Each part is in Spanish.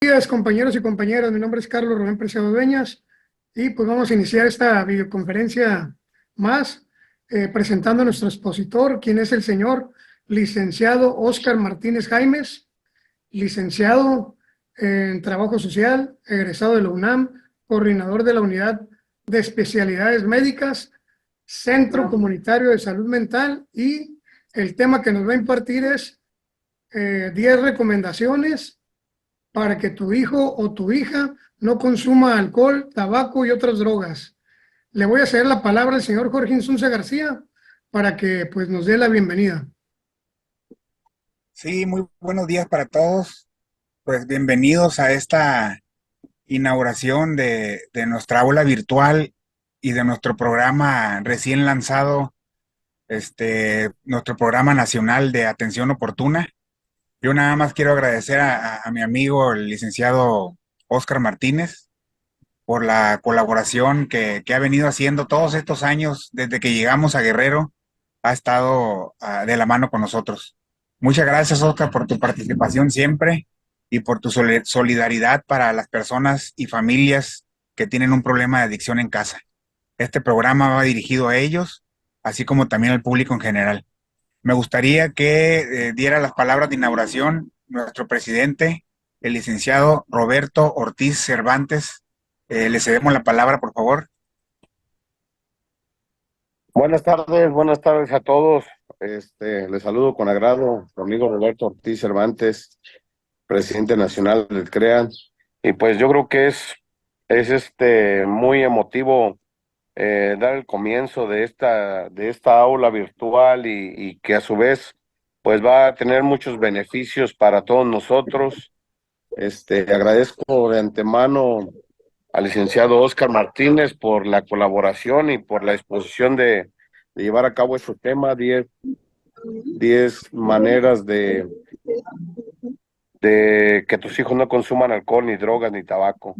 Días, compañeros y compañeras. Mi nombre es Carlos Rubén Preciado Dueñas y pues vamos a iniciar esta videoconferencia más presentando a nuestro expositor, quien es el señor licenciado Óscar Martínez Jaimes, licenciado en Trabajo Social, egresado de la UNAM, coordinador de la Unidad de Especialidades Médicas, Centro Comunitario de Salud Mental, y el tema que nos va a impartir es 10 recomendaciones para que tu hijo o tu hija no consuma alcohol, tabaco y otras drogas. Le voy a ceder la palabra al señor Jorge Insunza García para que pues nos dé la bienvenida. Sí, muy buenos días para todos. Pues bienvenidos a esta inauguración de nuestra aula virtual y de nuestro programa recién lanzado, nuestro programa nacional de atención oportuna. Yo nada más quiero agradecer a mi amigo, el licenciado Óscar Martínez, por la colaboración que ha venido haciendo todos estos años desde que llegamos a Guerrero. Ha estado de la mano con nosotros. Muchas gracias, Óscar, por tu participación siempre y por tu solidaridad para las personas y familias que tienen un problema de adicción en casa. Este programa va dirigido a ellos, así como también al público en general. Me gustaría que diera las palabras de inauguración nuestro presidente, el licenciado Roberto Ortiz Cervantes. Le cedemos la palabra, por favor. Buenas tardes a todos. Les saludo con agrado, su amigo Roberto Ortiz Cervantes, presidente nacional del CREAN. Y pues yo creo que es muy emotivo dar el comienzo de esta aula virtual y que a su vez pues va a tener muchos beneficios para todos nosotros. Agradezco de antemano al licenciado Óscar Martínez por la colaboración y por la exposición de llevar a cabo este tema, 10 maneras de que tus hijos no consuman alcohol, ni drogas, ni tabaco.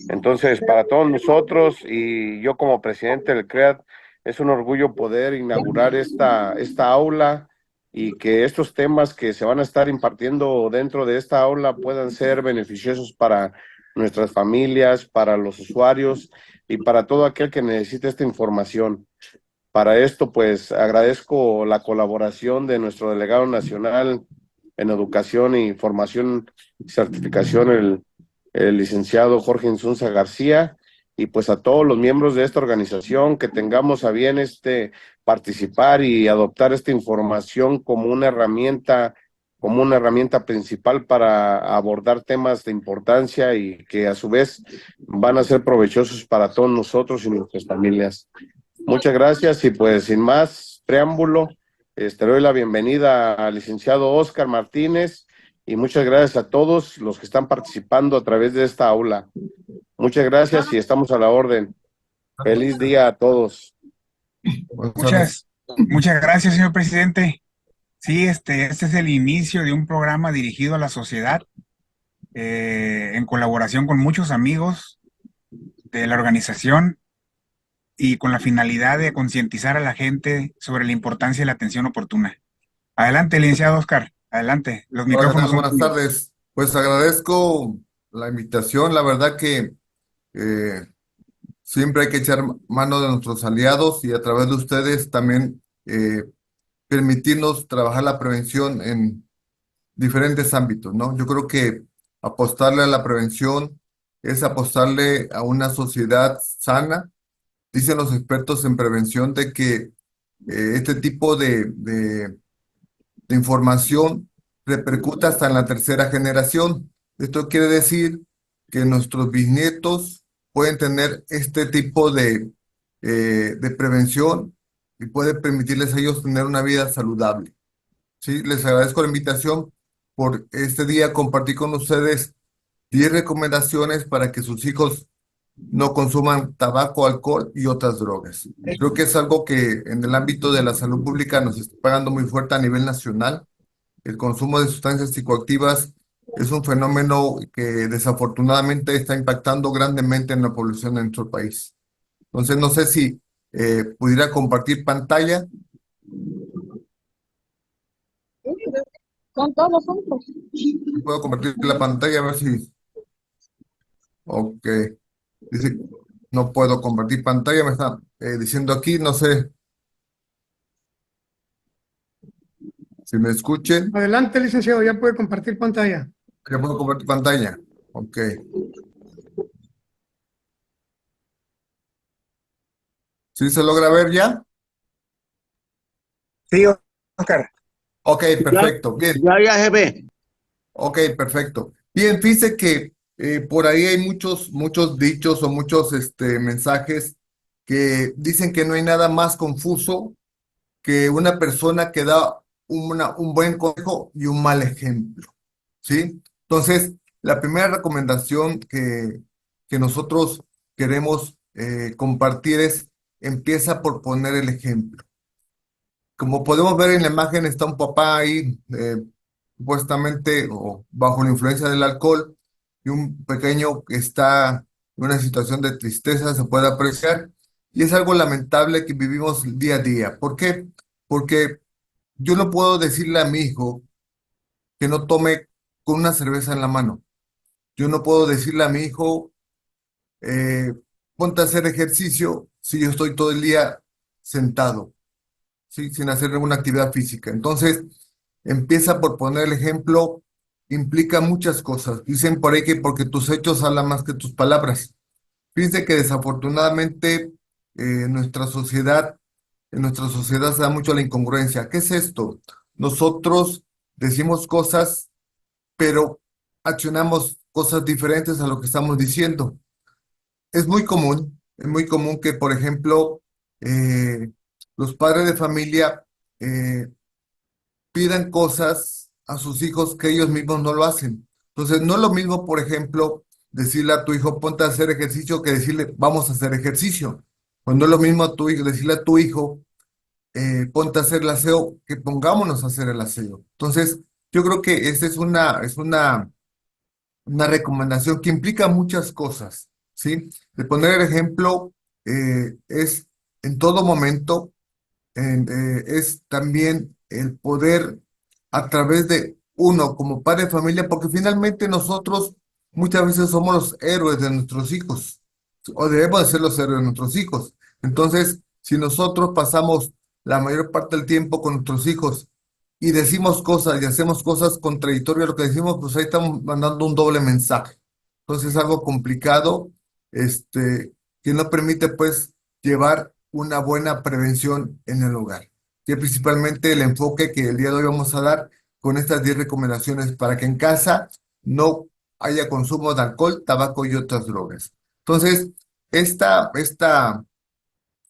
Entonces, para todos nosotros y yo como presidente del CREAD, es un orgullo poder inaugurar esta aula y que estos temas que se van a estar impartiendo dentro de esta aula puedan ser beneficiosos para nuestras familias, para los usuarios y para todo aquel que necesite esta información. Para esto, pues agradezco la colaboración de nuestro delegado nacional en Educación y Formación y Certificación, el licenciado Jorge Insunza García, y pues a todos los miembros de esta organización que tengamos a bien participar y adoptar esta información como una herramienta principal para abordar temas de importancia y que a su vez van a ser provechosos para todos nosotros y nuestras familias. Muchas gracias y pues sin más preámbulo, doy la bienvenida al licenciado Óscar Martínez y muchas gracias a todos los que están participando a través de esta aula. Muchas gracias y estamos a la orden. Feliz día a todos. Buenas tardes. Muchas gracias, señor presidente. Sí, este es el inicio de un programa dirigido a la sociedad, en colaboración con muchos amigos de la organización y con la finalidad de concientizar a la gente sobre la importancia de la atención oportuna. Adelante, licenciado Oscar, adelante, los Hola, ¿qué micrófonos tal? son Buenas tuyos. tardes. Pues agradezco la invitación. La verdad que eh, siempre hay que echar mano de nuestros aliados y a través de ustedes también permitirnos trabajar la prevención en diferentes ámbitos, ¿no? Yo creo que apostarle a la prevención es apostarle a una sociedad sana. Dicen los expertos en prevención de que este tipo de información repercuta hasta en la tercera generación. Esto quiere decir que nuestros bisnietos pueden tener este tipo de prevención y puede permitirles a ellos tener una vida saludable. Sí, les agradezco la invitación por este día compartir con ustedes 10 recomendaciones para que sus hijos no consuman tabaco, alcohol y otras drogas. Creo que es algo que en el ámbito de la salud pública nos está pegando muy fuerte a nivel nacional. El consumo de sustancias psicoactivas es un fenómeno que desafortunadamente está impactando grandemente en la población de nuestro país. Entonces, no sé si pudiera compartir pantalla. Con todos juntos. Puedo compartir la pantalla a ver si... Ok. Dice, no puedo compartir pantalla, me está diciendo aquí, no sé si me escuchen. Adelante, licenciado, ya puede compartir pantalla. Ya puedo compartir pantalla. Ok. ¿Sí se logra ver ya? Sí, Oscar. Ok, Ya, perfecto. Bien. ya se ve. Ok, perfecto. Bien, fíjese que por ahí hay muchos dichos o muchos mensajes que dicen que no hay nada más confuso que una persona que da un buen consejo y un mal ejemplo, ¿sí? Entonces, la primera recomendación que nosotros queremos compartir es, empieza por poner el ejemplo. Como podemos ver en la imagen, está un papá ahí, supuestamente o bajo la influencia del alcohol, y un pequeño que está en una situación de tristeza, se puede apreciar, y es algo lamentable que vivimos día a día. ¿Por qué? Porque yo no puedo decirle a mi hijo que no tome con una cerveza en la mano. Yo no puedo decirle a mi hijo, eh, ponte a hacer ejercicio si yo estoy todo el día sentado, ¿sí? Sin hacer alguna actividad física. Entonces, empieza por poner el ejemplo, implica muchas cosas. Dicen por ahí que porque tus hechos hablan más que tus palabras. Fíjense que desafortunadamente nuestra sociedad, en nuestra sociedad se da mucho la incongruencia. ¿Qué es esto? Nosotros decimos cosas, pero accionamos cosas diferentes a lo que estamos diciendo. Es muy común que, por ejemplo, los padres de familia eh, pidan cosas a sus hijos que ellos mismos no lo hacen. Entonces, no es lo mismo, por ejemplo, decirle a tu hijo, ponte a hacer ejercicio, que decirle, vamos a hacer ejercicio. Cuando es lo mismo a tu hijo, decirle a tu hijo, ponte a hacer el aseo, que pongámonos a hacer el aseo. Entonces, yo creo que esta es una recomendación que implica muchas cosas, ¿sí? De poner el ejemplo es en todo momento es también el poder a través de uno como padre de familia, porque finalmente nosotros muchas veces somos los héroes de nuestros hijos, o debemos de ser los héroes de nuestros hijos. Entonces, si nosotros pasamos la mayor parte del tiempo con nuestros hijos y decimos cosas y hacemos cosas contradictorias a lo que decimos, pues ahí estamos mandando un doble mensaje. Entonces es algo complicado, que no permite pues llevar una buena prevención en el hogar. Y es principalmente el enfoque que el día de hoy vamos a dar con estas 10 recomendaciones para que en casa no haya consumo de alcohol, tabaco y otras drogas. Entonces, esta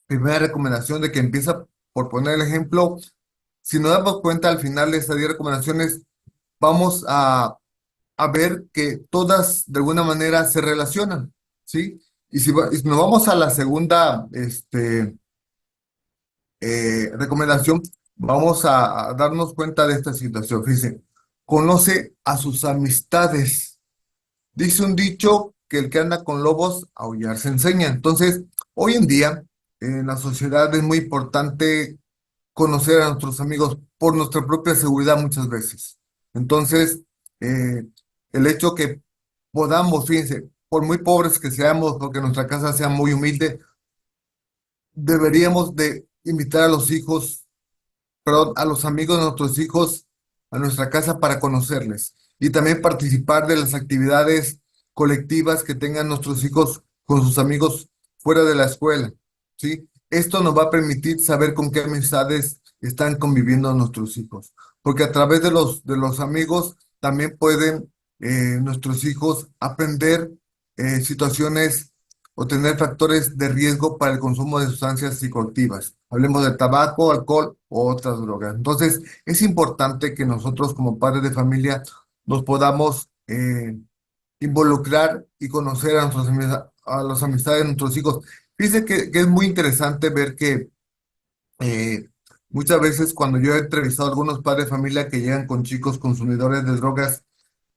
primera recomendación de que empieza por poner el ejemplo, si nos damos cuenta al final de estas 10 recomendaciones, vamos a ver que todas de alguna manera se relacionan, ¿sí? Y si nos vamos a la segunda recomendación, vamos a darnos cuenta de esta situación. Fíjense, conoce a sus amistades. Dice un dicho que el que anda con lobos, a aullar se enseña. Entonces, hoy en día, en la sociedad es muy importante conocer a nuestros amigos por nuestra propia seguridad muchas veces. Entonces, eh, el hecho que podamos, fíjense, por muy pobres que seamos, porque nuestra casa sea muy humilde, deberíamos de invitar a los hijos, perdón, a los amigos de nuestros hijos a nuestra casa para conocerles y también participar de las actividades colectivas que tengan nuestros hijos con sus amigos fuera de la escuela, ¿sí? Esto nos va a permitir saber con qué amistades están conviviendo nuestros hijos, porque a través de los amigos también pueden nuestros hijos aprender situaciones o tener factores de riesgo para el consumo de sustancias psicoactivas. Hablemos de tabaco, alcohol o otras drogas. Entonces, es importante que nosotros como padres de familia nos podamos involucrar y conocer a las amistades de nuestros hijos. Fíjense que es muy interesante ver que eh, muchas veces cuando yo he entrevistado a algunos padres de familia que llegan con chicos consumidores de drogas,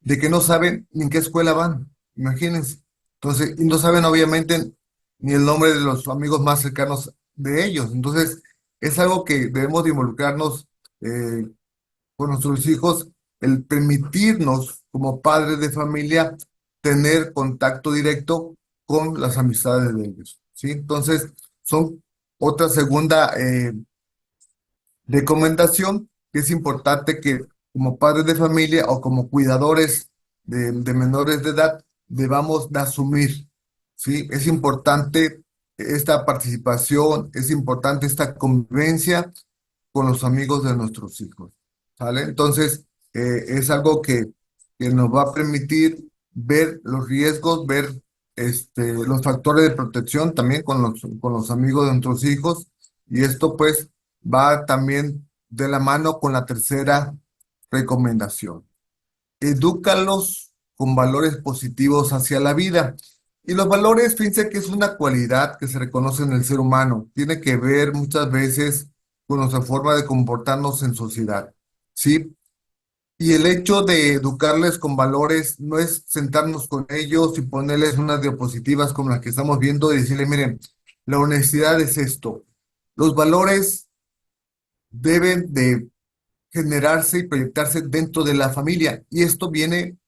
de que no saben ni en qué escuela van, imagínense. Entonces, y no saben obviamente ni el nombre de los amigos más cercanos de ellos. Entonces, es algo que debemos de involucrarnos con nuestros hijos, el permitirnos como padres de familia tener contacto directo con las amistades de ellos, ¿sí? Entonces, son otra segunda recomendación que es importante que como padres de familia o como cuidadores de menores de edad debamos de asumir, ¿sí? Es importante esta participación, es importante esta convivencia con los amigos de nuestros hijos, ¿sale? Entonces, es algo que nos va a permitir ver los riesgos, ver los factores de protección también con los amigos de nuestros hijos, y esto pues va también de la mano con la tercera recomendación. Edúcalos con valores positivos hacia la vida. Y los valores, fíjense que es una cualidad que se reconoce en el ser humano. Tiene que ver muchas veces con nuestra forma de comportarnos en sociedad, ¿sí? Y el hecho de educarles con valores no es sentarnos con ellos y ponerles unas diapositivas como las que estamos viendo y decirle, miren, la honestidad es esto. Los valores deben de generarse y proyectarse dentro de la familia. Y esto viene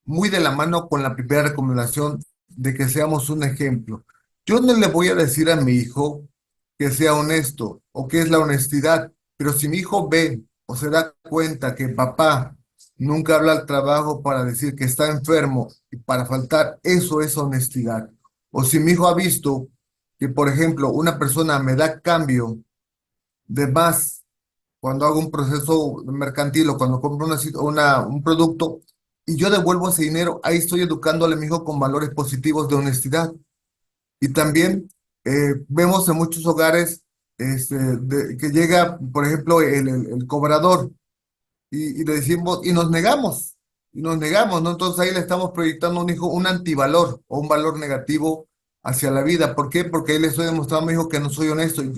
muy de la mano con la primera recomendación de que seamos un ejemplo. Yo no le voy a decir a mi hijo que sea honesto o qué es la honestidad, pero si mi hijo ve o se da cuenta que papá nunca habla al trabajo para decir que está enfermo y para faltar, eso es honestidad. O si mi hijo ha visto que, por ejemplo, una persona me da cambio de más cuando hago un proceso mercantil o cuando compro un producto y yo devuelvo ese dinero, ahí estoy educándole a mi hijo con valores positivos de honestidad. Y también vemos en muchos hogares que llega, por ejemplo, el cobrador y le decimos, y nos negamos, ¿no? Entonces ahí le estamos proyectando a un hijo un antivalor o un valor negativo hacia la vida. ¿Por qué? Porque ahí le estoy demostrando a mi hijo que no soy honesto y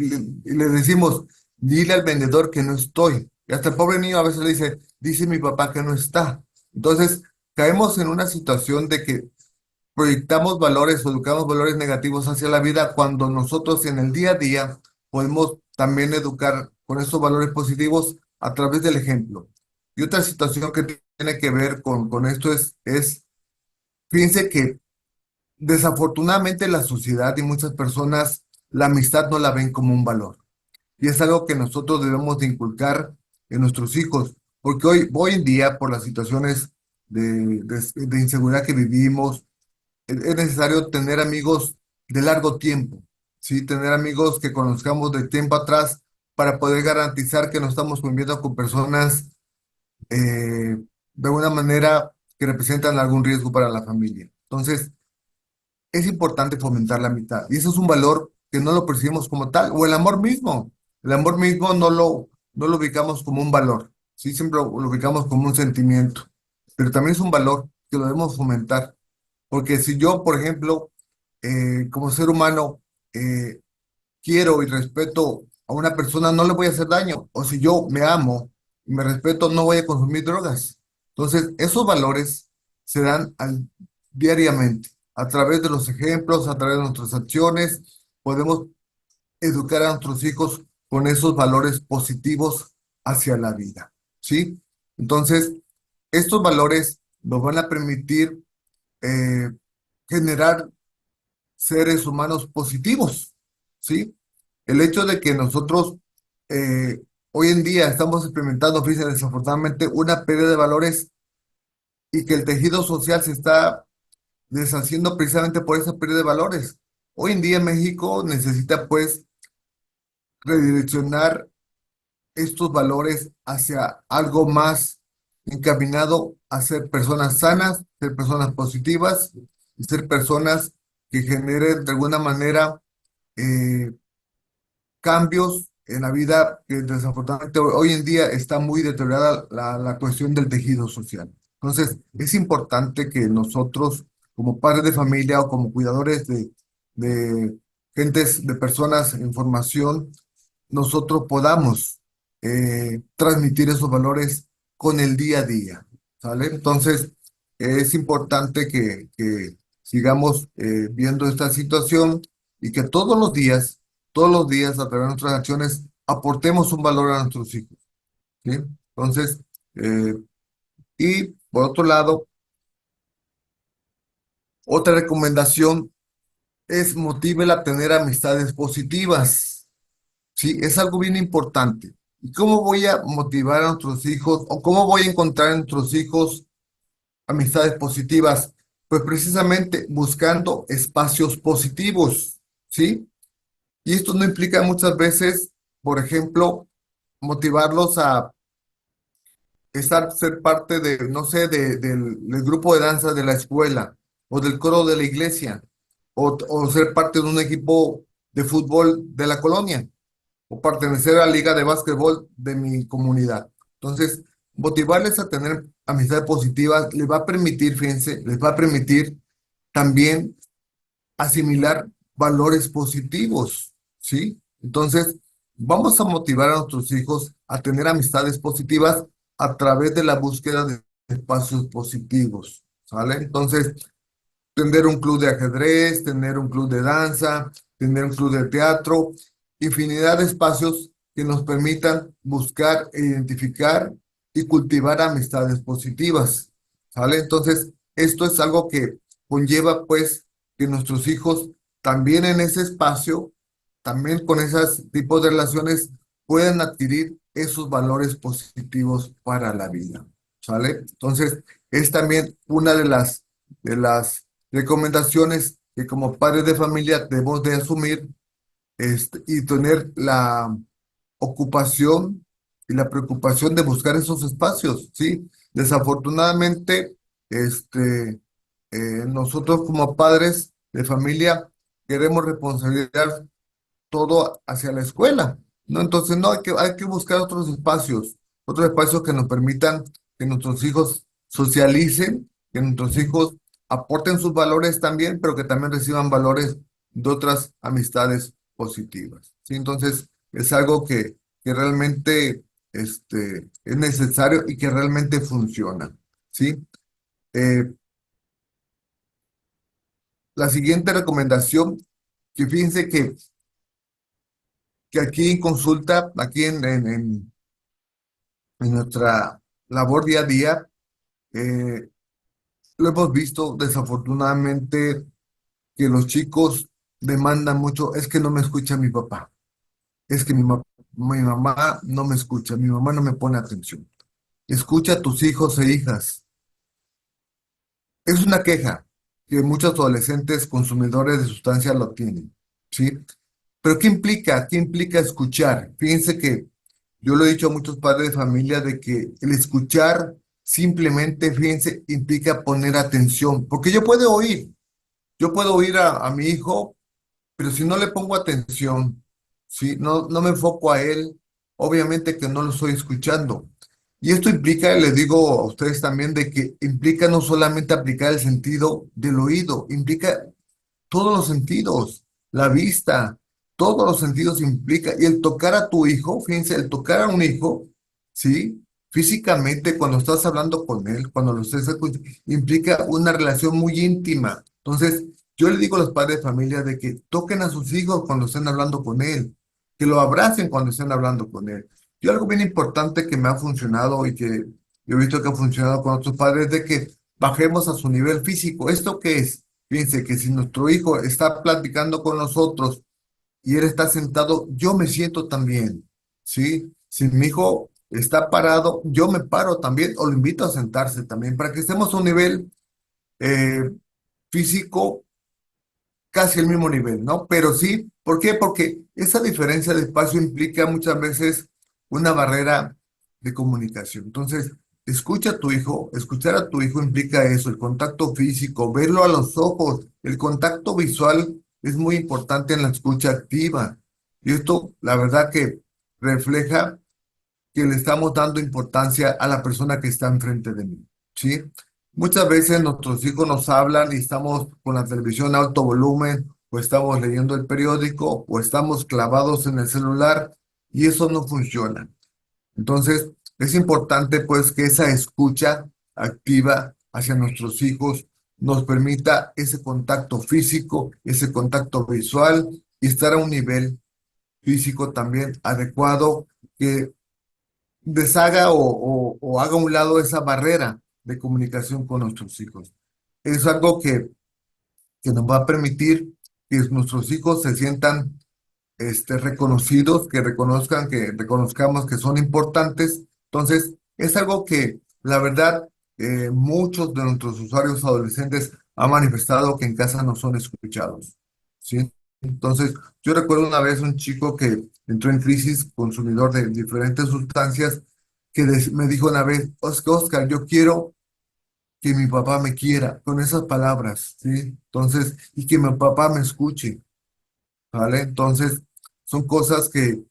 le decimos, dile al vendedor que no estoy. Y hasta el pobre niño a veces le dice mi papá que no está. Entonces caemos en una situación de que proyectamos valores o educamos valores negativos hacia la vida cuando nosotros en el día a día podemos también educar con esos valores positivos a través del ejemplo. Y otra situación que tiene que ver con esto fíjense que desafortunadamente la sociedad y muchas personas la amistad no la ven como un valor. Y es algo que nosotros debemos de inculcar en nuestros hijos, porque hoy en día, por las situaciones de inseguridad que vivimos, es necesario tener amigos de largo tiempo, ¿sí? Tener amigos que conozcamos de tiempo atrás para poder garantizar que no estamos conviviendo con personas de una manera que representan algún riesgo para la familia. Entonces, es importante fomentar la amistad. Y eso es un valor que no lo percibimos como tal. O el amor mismo. El amor mismo no lo ubicamos como un valor. Sí, siempre lo ubicamos como un sentimiento. Pero también es un valor que lo debemos fomentar. Porque si yo, por ejemplo, como ser humano, quiero y respeto a una persona, no le voy a hacer daño. O si yo me amo y me respeto, no voy a consumir drogas. Entonces, esos valores se dan diariamente. A través de los ejemplos, a través de nuestras acciones, podemos educar a nuestros hijos con esos valores positivos hacia la vida. ¿Sí? Entonces, estos valores nos van a permitir eh, generar seres humanos positivos, ¿sí? El hecho de que nosotros hoy en día estamos experimentando, fíjense, desafortunadamente, una pérdida de valores y que el tejido social se está deshaciendo precisamente por esa pérdida de valores. Hoy en día México necesita pues redireccionar estos valores hacia algo más encaminado a ser personas sanas, ser personas positivas y ser personas que generen de alguna manera eh, cambios en la vida que desafortunadamente hoy en día está muy deteriorada la cuestión del tejido social. Entonces, es importante que nosotros, como padres de familia o como cuidadores de gentes, de personas en formación, nosotros podamos transmitir esos valores con el día a día, ¿sale? Entonces, es importante que sigamos viendo esta situación y que todos los días, a través de nuestras acciones, aportemos un valor a nuestros hijos, ¿sí? Entonces, y por otro lado, Otra recomendación es motívela a tener amistades positivas. Sí, es algo bien importante. ¿Y cómo voy a motivar a nuestros hijos o cómo voy a encontrar en nuestros hijos amistades positivas? Pues precisamente buscando espacios positivos, ¿sí? Y esto no implica muchas veces, por ejemplo, motivarlos a ser parte de, no sé, del grupo de danza de la escuela o del coro de la iglesia o ser parte de un equipo de fútbol de la colonia o pertenecer a la liga de básquetbol de mi comunidad. Entonces, motivarles a tener amistades positivas les va a permitir, fíjense, les va a permitir también asimilar valores positivos, ¿sí? Entonces, vamos a motivar a nuestros hijos a tener amistades positivas a través de la búsqueda de espacios positivos, ¿sale? Entonces, tener un club de ajedrez, tener un club de danza, tener un club de teatro, infinidad de espacios que nos permitan buscar, identificar y cultivar amistades positivas, ¿sale? Entonces, esto es algo que conlleva, pues, que nuestros hijos también en ese espacio, también con esos tipos de relaciones, puedan adquirir esos valores positivos para la vida, ¿sale? Entonces, es también una de las recomendaciones que como padres de familia debemos de asumir y tener la ocupación y la preocupación de buscar esos espacios, ¿sí? Desafortunadamente, este, nosotros como padres de familia queremos responsabilizar todo hacia la escuela, ¿no? Entonces, no, hay que buscar otros espacios que nos permitan que nuestros hijos socialicen, que nuestros hijos aporten sus valores también, pero que también reciban valores de otras amistades positivas, ¿sí? Entonces, es algo que realmente es necesario y que realmente funciona, ¿sí? Eh, la siguiente recomendación, que fíjense que aquí en consulta, aquí en nuestra labor día a día, eh, lo hemos visto desafortunadamente que los chicos demandan mucho, es que no me escucha mi papá, es que mi mamá no me escucha, mi mamá no me pone atención. Escucha a tus hijos e hijas. Es una queja que muchos adolescentes consumidores de sustancias lo tienen, ¿sí? Pero ¿qué implica? ¿Qué implica escuchar? Fíjense que yo lo he dicho a muchos padres de familia de que el escuchar simplemente, fíjense, implica poner atención, porque yo puedo oír a mi hijo, pero si no le pongo atención, si no me enfoco a él, obviamente que no lo estoy escuchando. Y esto implica, les digo a ustedes también, de que implica no solamente aplicar el sentido del oído, implica todos los sentidos, la vista, todos los sentidos implica. Y el tocar a tu hijo, fíjense, el tocar a un hijo, ¿sí? Físicamente, cuando estás hablando con él, cuando lo estés escuchando, implica una relación muy íntima. Entonces, yo le digo a los padres de familia de que toquen a sus hijos cuando estén hablando con él, que lo abracen cuando estén hablando con él. Y algo bien importante que me ha funcionado y que yo he visto que ha funcionado con otros padres es de que bajemos a su nivel físico. ¿Esto qué es? Fíjense que si nuestro hijo está platicando con nosotros y él está sentado, yo me siento también, ¿sí? Si mi hijo está parado, yo me paro también o lo invito a sentarse también para que estemos a un nivel eh, físico casi el mismo nivel, ¿no? Pero sí, ¿por qué? Porque esa diferencia de espacio implica muchas veces una barrera de comunicación. Entonces, escucha a tu hijo, escuchar a tu hijo implica eso, el contacto físico, verlo a los ojos, el contacto visual es muy importante en la escucha activa. Y esto, la verdad que refleja que le estamos dando importancia a la persona que está enfrente de mí, ¿sí? Muchas veces nuestros hijos nos hablan y estamos con la televisión a alto volumen, o estamos leyendo el periódico, o estamos clavados en el celular, y eso no funciona. Entonces, es importante pues que esa escucha activa hacia nuestros hijos nos permita ese contacto físico, ese contacto visual y estar a un nivel físico también adecuado que deshaga o haga a un lado esa barrera de comunicación con nuestros hijos. Es algo que que nos va a permitir que nuestros hijos se sientan reconocidos, que reconozcamos que son importantes. Entonces, es algo que la verdad muchos de nuestros usuarios adolescentes han manifestado que en casa no son escuchados, ¿sí? Entonces, yo recuerdo una vez un chico que entró en crisis consumidor de diferentes sustancias que me dijo una vez, Oscar, yo quiero que mi papá me quiera, con esas palabras, ¿sí? Entonces, y que mi papá me escuche. ¿Vale? Entonces, son cosas que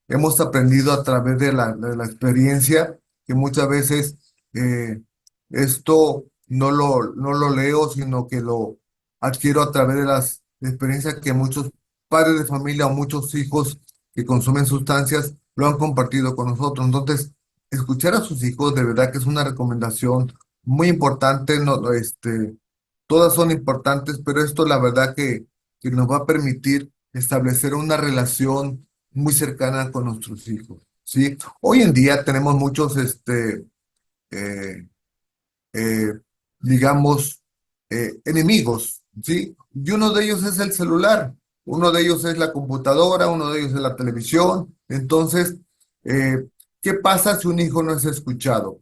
hemos aprendido a través de la experiencia, que muchas veces eh, esto no lo leo, sino que lo adquiero a través de las experiencias que muchos padres de familia o muchos hijos que consumen sustancias lo han compartido con nosotros. Entonces, escuchar a sus hijos de verdad que es una recomendación muy importante, no, todas son importantes, pero esto la verdad que nos va a permitir establecer una relación muy cercana con nuestros hijos, ¿sí? Hoy en día tenemos muchos, eh, eh, digamos, enemigos, ¿sí? Y uno de ellos es el celular, uno de ellos es la computadora, uno de ellos es la televisión. Entonces, eh, ¿qué pasa si un hijo no es escuchado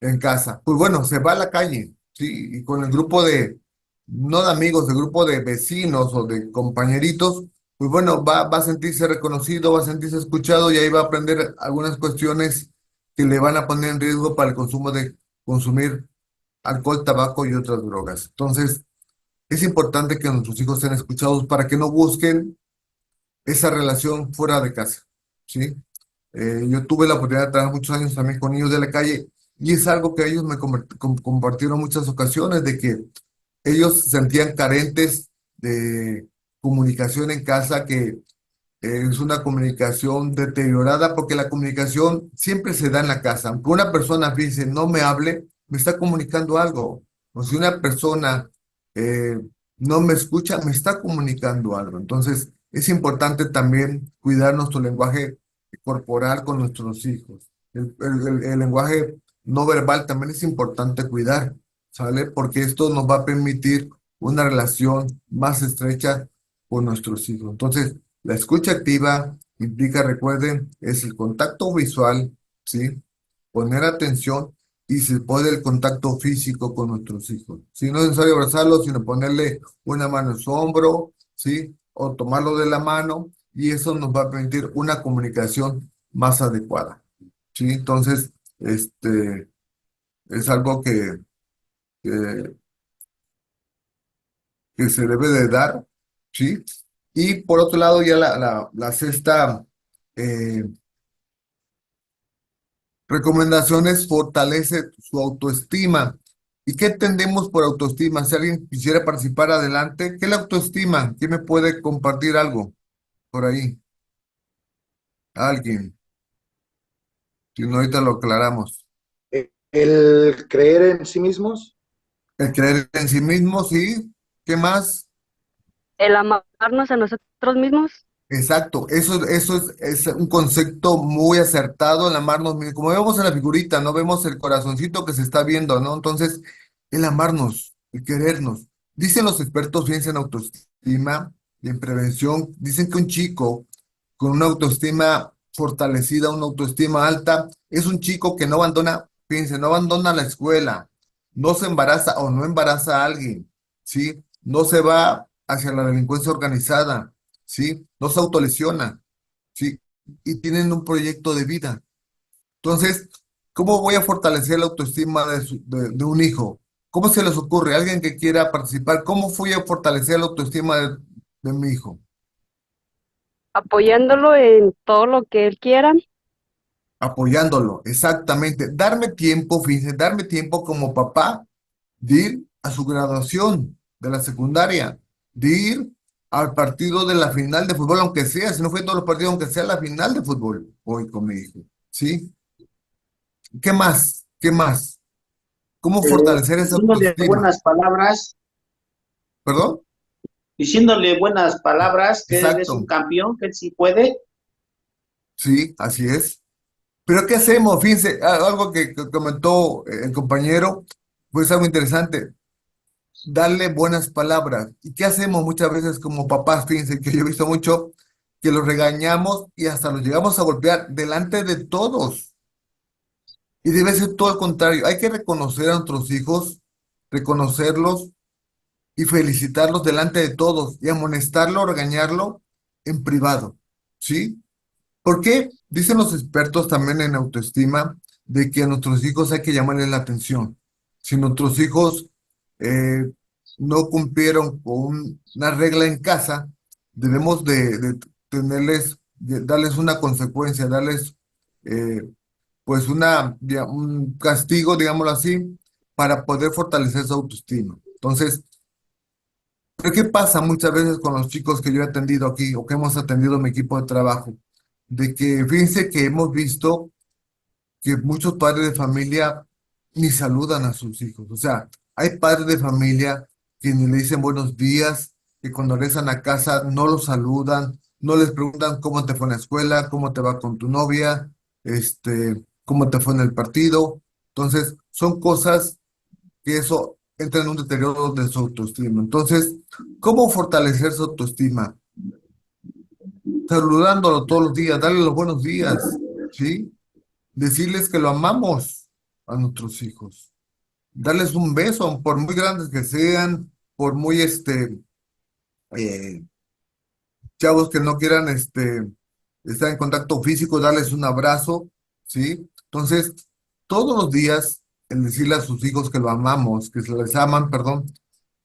en casa? Pues bueno, se va a la calle, ¿sí? Y con el grupo no de amigos, de grupo de vecinos o de compañeritos, pues bueno, va a sentirse reconocido, va a sentirse escuchado y ahí va a aprender algunas cuestiones que le van a poner en riesgo para el consumo de consumir alcohol, tabaco y otras drogas. Entonces, es importante que nuestros hijos sean escuchados para que no busquen esa relación fuera de casa, ¿sí? Yo tuve la oportunidad de trabajar muchos años también con niños de la calle y es algo que ellos me compartieron muchas ocasiones de que ellos se sentían carentes de comunicación en casa, que es una comunicación deteriorada porque la comunicación siempre se da en la casa. Aunque una persona dice no me hable, me está comunicando algo. O si una persona eh, no me escucha, me está comunicando algo. Entonces, es importante también cuidar nuestro lenguaje corporal con nuestros hijos. El lenguaje no verbal también es importante cuidar, ¿sale? Porque esto nos va a permitir una relación más estrecha con nuestros hijos. Entonces, la escucha activa implica, recuerden, es el contacto visual, ¿sí? Poner atención y se puede el contacto físico con nuestros hijos. Si no es necesario abrazarlos, sino ponerle una mano en su hombro, ¿sí? O tomarlo de la mano y eso nos va a permitir una comunicación más adecuada, ¿sí? Entonces, es algo que, que se debe de dar, ¿sí? Y por otro lado, ya la sexta eh, recomendación es fortalece su autoestima. ¿Y qué entendemos por autoestima? Si alguien quisiera participar adelante, ¿qué es la autoestima? ¿Quién me puede compartir algo por ahí? Alguien, si no, ahorita lo aclaramos. El creer en sí mismos. El creer en sí mismo, sí. ¿Qué más? El amarnos a nosotros mismos. Exacto, eso es un concepto muy acertado, el amarnos, como vemos en la figurita, no vemos el corazoncito que se está viendo, ¿no? Entonces, el amarnos, el querernos. Dicen los expertos, fíjense en autoestima y en prevención, dicen que un chico con una autoestima fortalecida, una autoestima alta, es un chico que no abandona, fíjense, no abandona la escuela, no se embaraza o no embaraza a alguien, ¿sí? No se va hacia la delincuencia organizada, ¿sí? No se autolesiona, ¿sí? Y tienen un proyecto de vida. Entonces, ¿cómo voy a fortalecer la autoestima de un hijo? ¿Cómo se les ocurre? Alguien que quiera participar, ¿cómo voy a fortalecer la autoestima de mi hijo? Apoyándolo en todo lo que él quiera. Apoyándolo, exactamente. Darme tiempo, fíjense, darme tiempo como papá de ir a su graduación de la secundaria, de ir al partido de la final de fútbol, aunque sea, si no fue todos los partidos, aunque sea la final de fútbol, hoy con mi hijo, ¿sí? ¿Qué más? ¿Qué más? ¿Cómo fortalecer esa Diciéndole autoestima? buenas palabras, ¿Perdón? diciéndole buenas palabras, que él es un Exacto, campeón, que él sí puede. sí, así es. Pero ¿qué hacemos? Fíjense, algo que comentó el compañero, pues algo interesante. darle buenas palabras. ¿Y qué hacemos muchas veces como papás? Fíjense que yo he visto mucho que los regañamos y hasta los llegamos a golpear delante de todos. Y debe ser todo al contrario. Hay que reconocer a nuestros hijos, reconocerlos y felicitarlos delante de todos y amonestarlo o regañarlo en privado. ¿Sí? ¿Por qué? Dicen los expertos también en autoestima de que a nuestros hijos hay que llamarles la atención. Si nuestros hijos eh, no cumplieron con una regla en casa, debemos de tenerles, darles una consecuencia, darles eh, pues un castigo, digámoslo así, para poder fortalecer su autoestima. Entonces, ¿pero qué pasa muchas veces con los chicos que yo he atendido aquí o que hemos atendido en mi equipo de trabajo? De que fíjense que hemos visto que muchos padres de familia ni saludan a sus hijos. O sea, hay padres de familia que ni le dicen buenos días, que cuando regresan a casa no los saludan, no les preguntan cómo te fue en la escuela, cómo te va con tu novia, cómo te fue en el partido. Entonces, son cosas que eso entra en un deterioro de su autoestima. Entonces, ¿cómo fortalecer su autoestima? Saludándolo todos los días, darle los buenos días, ¿sí? Decirles que lo amamos a nuestros hijos, darles un beso, por muy grandes que sean, por muy eh, chavos que no quieran estar en contacto físico, darles un abrazo, ¿sí? Entonces, todos los días, el decirle a sus hijos que lo amamos, que se les aman, perdón,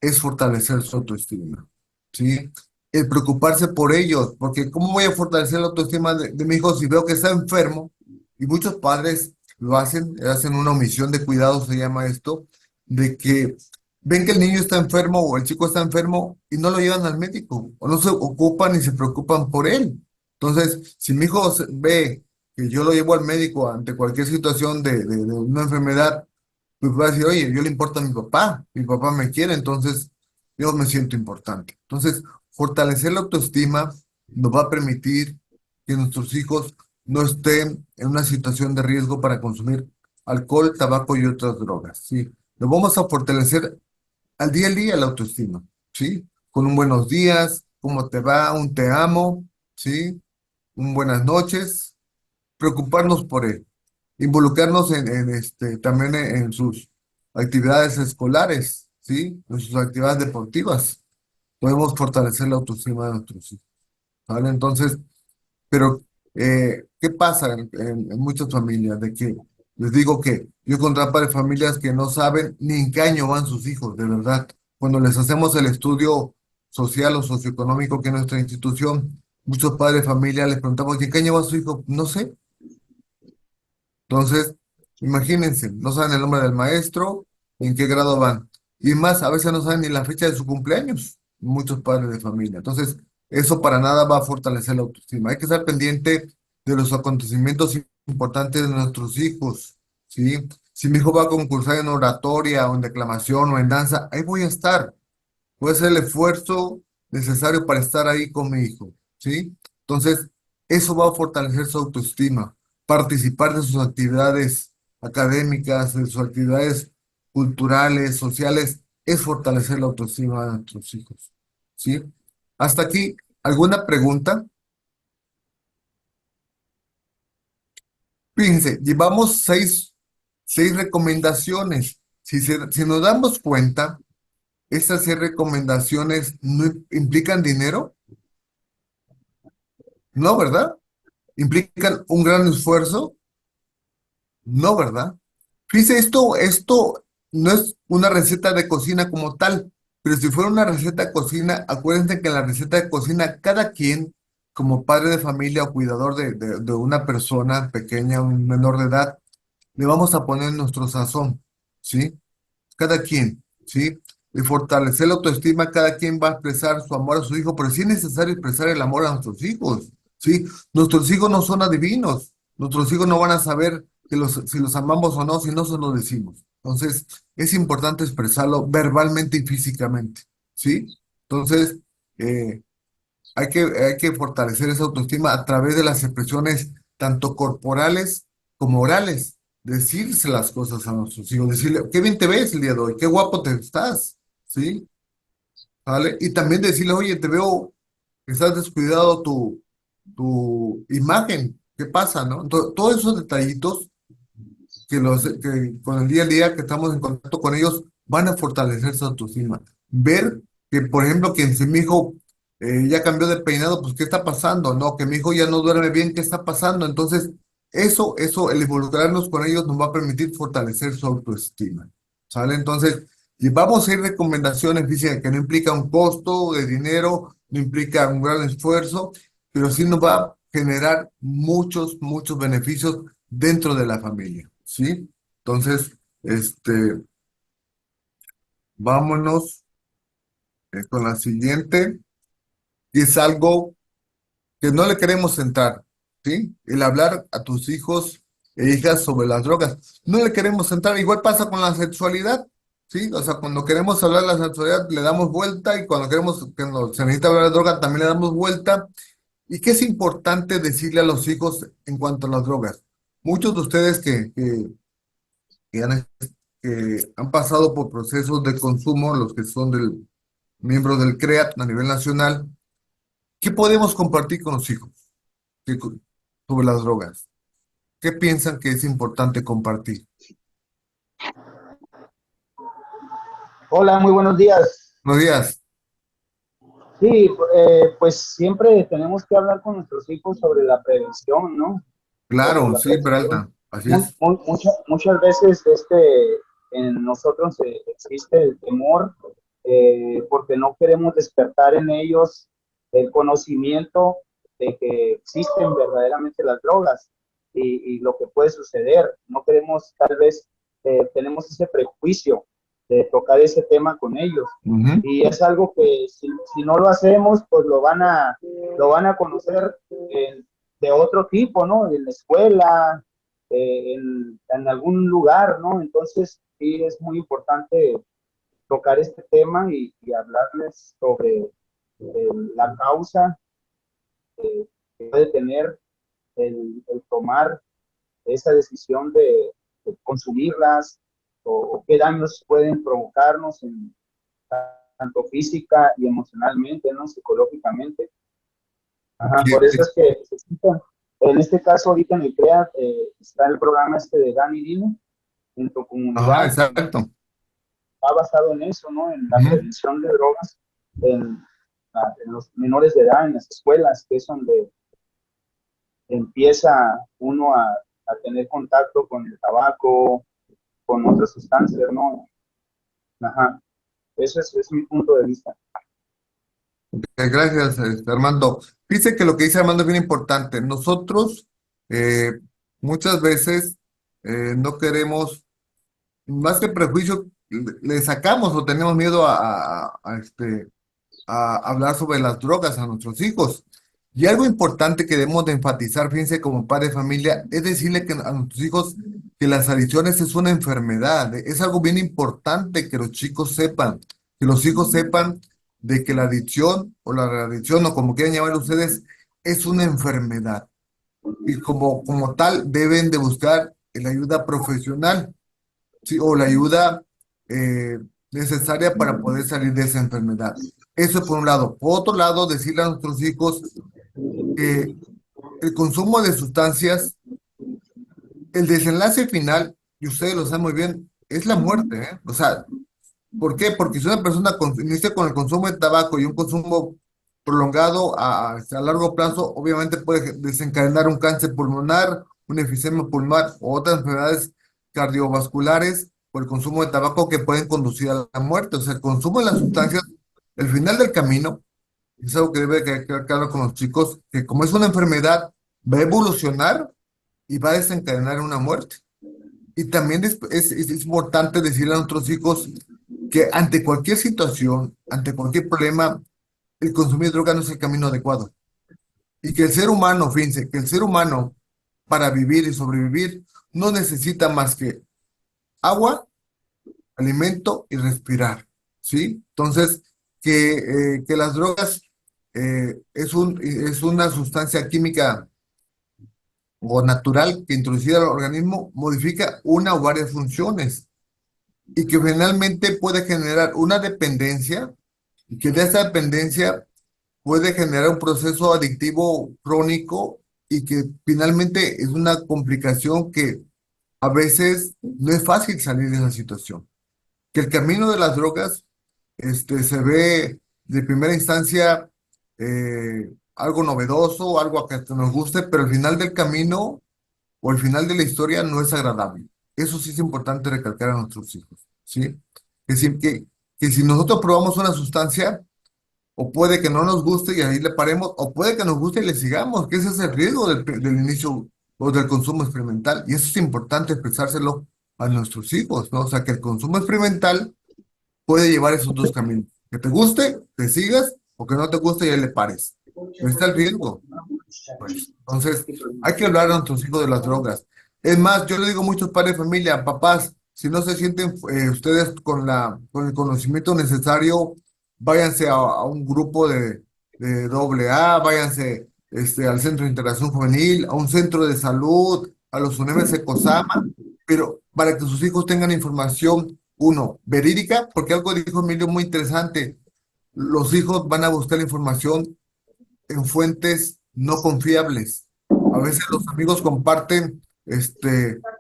es fortalecer su autoestima, ¿sí? El preocuparse por ellos, porque ¿cómo voy a fortalecer la autoestima de mi hijo si veo que está enfermo? Y muchos padres lo hacen una omisión de cuidado, se llama esto, de que ven que el niño está enfermo o el chico está enfermo y no lo llevan al médico, o no se ocupan ni se preocupan por él. Entonces, si mi hijo ve que yo lo llevo al médico ante cualquier situación de una enfermedad, pues va a decir, oye, yo le importa a mi papá me quiere, entonces yo me siento importante. Entonces, fortalecer la autoestima nos va a permitir que nuestros hijos no estén en una situación de riesgo para consumir alcohol, tabaco y otras drogas, ¿sí? Lo vamos a fortalecer al día la autoestima, ¿sí? Con un buenos días, ¿cómo te va? Un te amo, ¿sí? Un buenas noches, preocuparnos por él, involucrarnos también en sus actividades escolares, ¿sí? En sus actividades deportivas. Podemos fortalecer la autoestima de nuestros hijos, ¿vale? Entonces, pero, ¿qué pasa en muchas familias? De que les digo que yo encontré padres de familias que no saben ni en qué año van sus hijos, de verdad. Cuando les hacemos el estudio social o socioeconómico que es nuestra institución, muchos padres de familia les preguntamos, ¿y en qué año va su hijo? No sé. Entonces, imagínense, no saben el nombre del maestro, en qué grado van. Y más, a veces no saben ni la fecha de su cumpleaños, muchos padres de familia. Entonces, eso para nada va a fortalecer la autoestima. Hay que estar pendiente de los acontecimientos importantes de nuestros hijos, ¿sí? Si mi hijo va a concursar en oratoria o en declamación o en danza, ahí voy a estar. Voy a hacer el esfuerzo necesario para estar ahí con mi hijo, ¿sí? Entonces, eso va a fortalecer su autoestima. Participar de sus actividades académicas, de sus actividades culturales, sociales, es fortalecer la autoestima de nuestros hijos, ¿sí? Hasta aquí, ¿alguna pregunta? Fíjense, llevamos seis recomendaciones. Si nos damos cuenta, estas 6 recomendaciones no implican dinero, ¿no, verdad? ¿Implican un gran esfuerzo? No, ¿verdad? Fíjese, esto no es una receta de cocina como tal, pero si fuera una receta de cocina, acuérdense que en la receta de cocina, cada quien, como padre de familia o cuidador de una persona pequeña, un menor de edad, le vamos a poner nuestro sazón, ¿sí? Cada quien, ¿sí? Y fortalecer la autoestima, cada quien va a expresar su amor a su hijo, pero sí es necesario expresar el amor a nuestros hijos, ¿sí? Nuestros hijos no son adivinos, nuestros hijos no van a saber si los amamos o no, si no se lo decimos. Entonces, es importante expresarlo verbalmente y físicamente, ¿sí? Entonces, eh, hay que fortalecer esa autoestima a través de las expresiones tanto corporales como orales. Decirse las cosas a nuestros hijos, decirle, qué bien te ves el día de hoy, qué guapo te estás, ¿sí? ¿Vale? Y también decirle, oye, te veo que estás descuidado tu imagen, ¿qué pasa, no? Entonces, todos esos detallitos que con el día a día que estamos en contacto con ellos van a fortalecer su autoestima. Ver que, por ejemplo, que si mi hijo ya cambió de peinado, pues, ¿qué está pasando? No, que mi hijo ya no duerme bien, ¿qué está pasando? Entonces, el involucrarnos con ellos nos va a permitir fortalecer su autoestima, ¿sale? Entonces, y vamos a ir recomendaciones físicas que no implica un costo de dinero, no implica un gran esfuerzo, pero sí nos va a generar muchos beneficios dentro de la familia, ¿sí? Entonces, vámonos con la siguiente, y es algo que no le queremos centrar, ¿sí? El hablar a tus hijos e hijas sobre las drogas. No le queremos centrar, igual pasa con la sexualidad, ¿sí? O sea, cuando queremos hablar de la sexualidad le damos vuelta y cuando queremos se necesita hablar de droga también le damos vuelta. ¿Y qué es importante decirle a los hijos en cuanto a las drogas? Muchos de ustedes que han, que han pasado por procesos de consumo, los que son miembros del CREAT a nivel nacional, ¿qué podemos compartir con los hijos ¿Qué co- sobre las drogas? ¿Qué piensan que es importante compartir? Hola, muy buenos días. Buenos días. Sí, pues siempre tenemos que hablar con nuestros hijos sobre la prevención, ¿no? Sobre Claro, la sí, prevención. Peralta, así es. Muchas veces en nosotros existe el temor porque no queremos despertar en ellos el conocimiento de que existen verdaderamente las drogas y lo que puede suceder. No queremos, tal vez, tenemos ese prejuicio de tocar ese tema con ellos. Ujú. Y es algo que si no lo hacemos, pues lo van a conocer de otro tipo, ¿no? En la escuela, en algún lugar, ¿no? Entonces, sí es muy importante tocar este tema y hablarles sobre la causa que puede tener el tomar esa decisión de consumirlas o qué daños pueden provocarnos tanto física y emocionalmente, ¿no? Psicológicamente. Ajá, Sí, por eso sí. es que necesitan. En este caso, ahorita en el CREA está el programa de Dani Dino en tu Ajá, comunidad, exacto. va basado en eso, ¿no? En la Ujú. prevención de drogas en, en los menores de edad, en las escuelas, que es donde empieza uno a tener contacto con el tabaco, con otras sustancias, ¿no? Ajá, eso es mi punto de vista. Gracias, Armando. Dice que lo que dice Armando es bien importante. Nosotros eh, muchas veces no queremos, más que prejuicio, le sacamos o tenemos miedo a hablar sobre las drogas a nuestros hijos. Y algo importante que debemos de enfatizar, fíjense, como padre de familia, es decirle que a nuestros hijos que las adicciones es una enfermedad. Es algo bien importante que los chicos sepan, que los hijos sepan de que la adicción o la readicción o como quieran llamarlo ustedes, es una enfermedad. Y como tal deben de buscar la ayuda profesional, ¿sí? O la ayuda eh, necesaria para poder salir de esa enfermedad. Eso por un lado. Por otro lado, decirle a nuestros hijos que el consumo de sustancias, el desenlace final, y ustedes lo saben muy bien, es la muerte, ¿eh? O sea, ¿por qué? Porque si una persona inicia con el consumo de tabaco y un consumo prolongado a largo plazo, obviamente puede desencadenar un cáncer pulmonar, un enfisema pulmonar o otras enfermedades cardiovasculares por el consumo de tabaco que pueden conducir a la muerte. O sea, el consumo de las sustancias, el final del camino, es algo que debe quedar claro con los chicos, que como es una enfermedad, va a evolucionar y va a desencadenar una muerte. Y también es importante decirle a nuestros hijos que ante cualquier situación, ante cualquier problema, el consumir droga no es el camino adecuado. Y que el ser humano, fíjense, que el ser humano para vivir y sobrevivir no necesita más que agua, alimento y respirar, ¿sí? Entonces, que las drogas es una sustancia química o natural que introducida al organismo modifica una o varias funciones. y que finalmente puede generar una dependencia y que de esa dependencia puede generar un proceso adictivo crónico y que finalmente es una complicación que a veces no es fácil salir de esa situación. Que el camino de las drogas se ve de primera instancia algo novedoso, algo que nos guste, pero al final del camino o al final de la historia no es agradable. Eso sí es importante recalcar a nuestros hijos, ¿sí? Que si nosotros probamos una sustancia, o puede que no nos guste y ahí le paremos, o puede que nos guste y le sigamos, que ese es el riesgo del inicio o del consumo experimental. Y eso es importante expresárselo a nuestros hijos, ¿no? O sea, que el consumo experimental puede llevar esos dos caminos. Que te guste, te sigas, o que no te guste y ahí le pares. Pero está el riesgo. Pues, entonces, hay que hablar a nuestros hijos de las drogas. Es más, yo le digo a muchos padres de familia, papás, si no se sienten ustedes con el conocimiento necesario, váyanse a un grupo de doble A, váyanse al Centro de Integración Juvenil, a un centro de salud, a los UNEMES Ecosama, pero para que sus hijos tengan información, uno, verídica, porque algo dijo Emilio muy interesante, los hijos van a buscar la información en fuentes no confiables. A veces los amigos comparten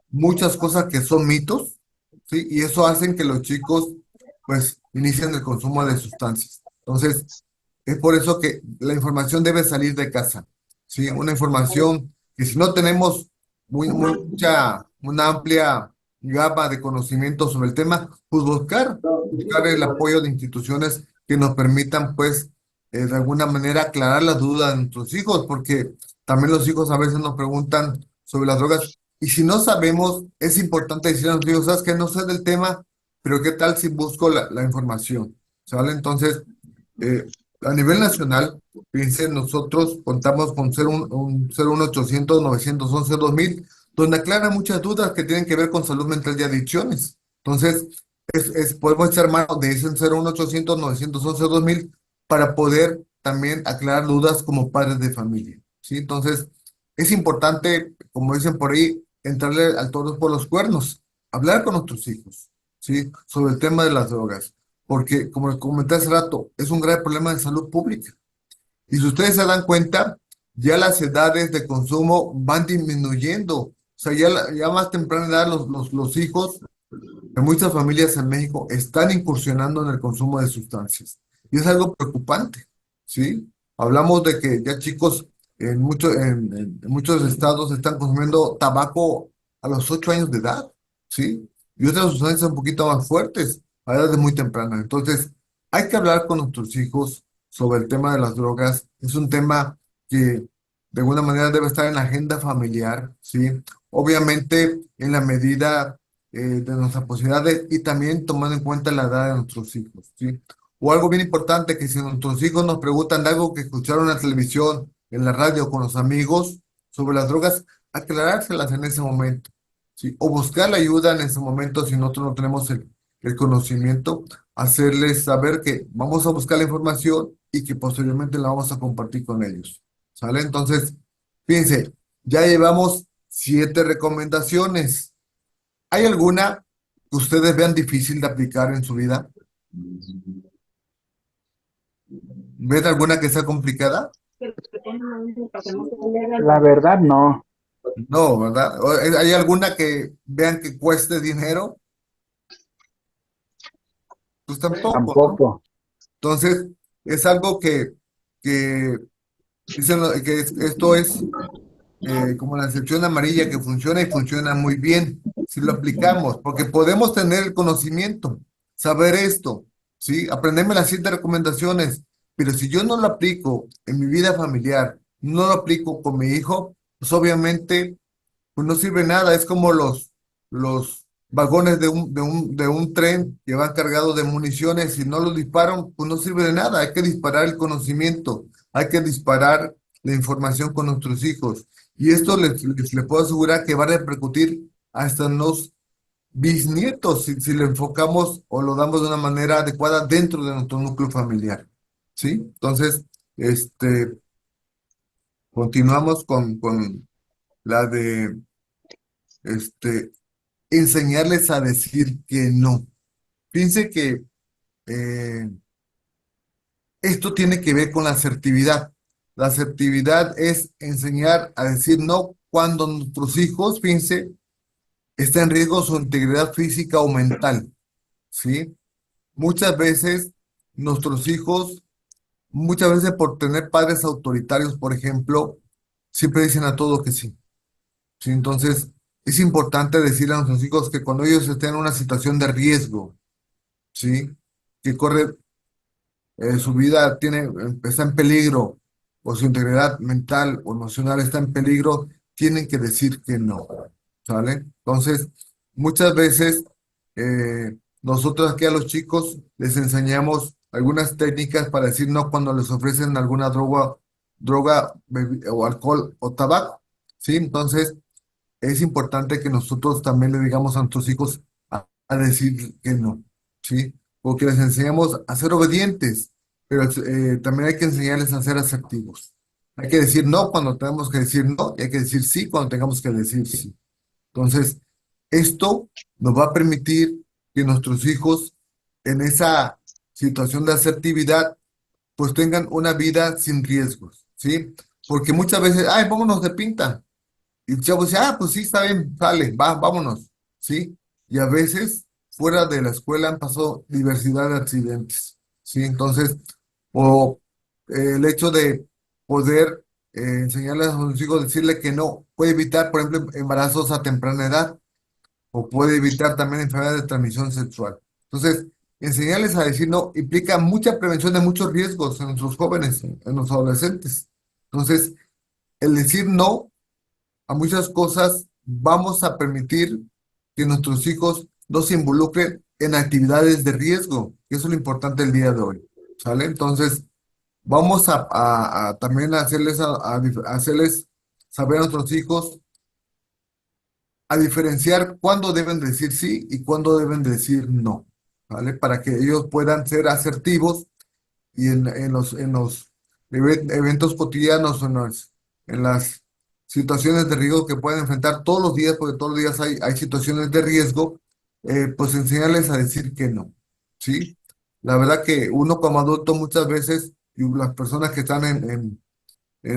muchas cosas que son mitos, ¿sí? Y eso hacen que los chicos pues inicien el consumo de sustancias. Entonces, es por eso que la información debe salir de casa, ¿sí? Una información que si no tenemos una amplia gama de conocimientos sobre el tema, pues buscar el apoyo de instituciones que nos permitan pues de alguna manera aclarar las dudas de nuestros hijos, porque también los hijos a veces nos preguntan sobre las drogas. Y si no sabemos, es importante decir a los hijos, sabes que no sé del tema, pero ¿qué tal si busco la información? ¿Sale? Entonces, eh, a nivel nacional, fíjense, nosotros contamos con un 01800-911-2000, donde aclara muchas dudas que tienen que ver con salud mental y adicciones. Entonces, podemos echar mano de ese 01800-911-2000 para poder también aclarar dudas como padres de familia, ¿sí? Entonces, es importante, como dicen por ahí, entrarle al toro por los cuernos, hablar con nuestros hijos, ¿sí? Sobre el tema de las drogas, porque como comenté hace rato, es un grave problema de salud pública. Y si ustedes se dan cuenta, ya las edades de consumo van disminuyendo. O sea, ya más temprana edad los hijos de muchas familias en México están incursionando en el consumo de sustancias. Y es algo preocupante, ¿sí? Hablamos de que ya chicos en muchos estados están consumiendo tabaco a los 8 años de edad, ¿sí? Y otras sustancias un poquito más fuertes a edades muy tempranas. Entonces, hay que hablar con nuestros hijos sobre el tema de las drogas. Es un tema que de alguna manera debe estar en la agenda familiar, ¿sí? Obviamente, en la medida de nuestras posibilidades y también tomando en cuenta la edad de nuestros hijos, ¿sí? O algo bien importante, que si nuestros hijos nos preguntan de algo que escucharon en la televisión, en la radio, con los amigos, sobre las drogas, aclarárselas en ese momento, ¿sí? O buscar la ayuda en ese momento si nosotros no tenemos el conocimiento, hacerles saber que vamos a buscar la información y que posteriormente la vamos a compartir con ellos, ¿sale? Entonces, fíjense, ya llevamos 7 recomendaciones. ¿Hay alguna que ustedes vean difícil de aplicar en su vida? ¿Ven alguna que sea complicada? La verdad, no, No, ¿verdad? ¿Hay alguna que vean que cueste dinero? Pues tampoco, ¿no? tampoco. Entonces, es algo que dicen que esto es como la sección amarilla que funciona y funciona muy bien si lo aplicamos, porque podemos tener el conocimiento, saber esto, ¿sí? Aprenderme las 7 recomendaciones, pero si yo no lo aplico en mi vida familiar, no lo aplico con mi hijo, pues obviamente pues no sirve nada, es como los vagones de un tren que van cargados de municiones, si no los disparan, pues no sirve de nada, hay que disparar el conocimiento, hay que disparar la información con nuestros hijos. Y esto les puedo asegurar que va a repercutir hasta en los bisnietos si lo enfocamos o lo damos de una manera adecuada dentro de nuestro núcleo familiar. ¿Sí? Entonces, continuamos con la de este, enseñarles a decir que no. fíjense que eh, esto tiene que ver con la asertividad. La asertividad es enseñar a decir no cuando nuestros hijos, fíjense, está en riesgo su integridad física o mental, ¿sí? Muchas veces nuestros hijos, muchas veces por tener padres autoritarios, por ejemplo, siempre dicen a todo que sí, ¿sí? Entonces, es importante decirle a nuestros hijos que cuando ellos estén en una situación de riesgo, ¿sí? Que corre su vida está en peligro, o su integridad mental o emocional está en peligro, tienen que decir que no, ¿sale? Entonces, muchas veces nosotros aquí a los chicos les enseñamos algunas técnicas para decir no cuando les ofrecen alguna o alcohol o tabaco, ¿sí? Entonces, es importante que nosotros también le digamos a nuestros hijos a decir que no, ¿sí? Porque les enseñamos a ser obedientes, pero también hay que enseñarles a ser asertivos. Hay que decir no cuando tenemos que decir no y hay que decir sí cuando tengamos que decir sí. Entonces, esto nos va a permitir que nuestros hijos en esa situación de asertividad pues tengan una vida sin riesgos, ¿sí? Porque muchas veces, ay, vámonos de pinta. Y el chavo dice, ah, pues sí, está bien, sale, vámonos, ¿sí? Y a veces, fuera de la escuela han pasado diversidad de accidentes, ¿sí? Entonces, o el hecho de poder enseñarles a sus hijos, decirle que no, puede evitar, por ejemplo, embarazos a temprana edad, o puede evitar también enfermedades de transmisión sexual. Entonces, enseñarles a decir no implica mucha prevención de muchos riesgos en nuestros jóvenes, en los adolescentes. Entonces, el decir no a muchas cosas, vamos a permitir que nuestros hijos no se involucren en actividades de riesgo, que eso es lo importante el día de hoy, ¿sale? Entonces, vamos a también hacerles, hacerles saber a nuestros hijos a diferenciar cuándo deben decir sí y cuándo deben decir no, ¿vale? Para que ellos puedan ser asertivos y en los eventos cotidianos, en las situaciones de riesgo que pueden enfrentar todos los días, porque todos los días hay situaciones de riesgo, pues enseñarles a decir que no, ¿sí? La verdad que uno como adulto muchas veces, y las personas que están en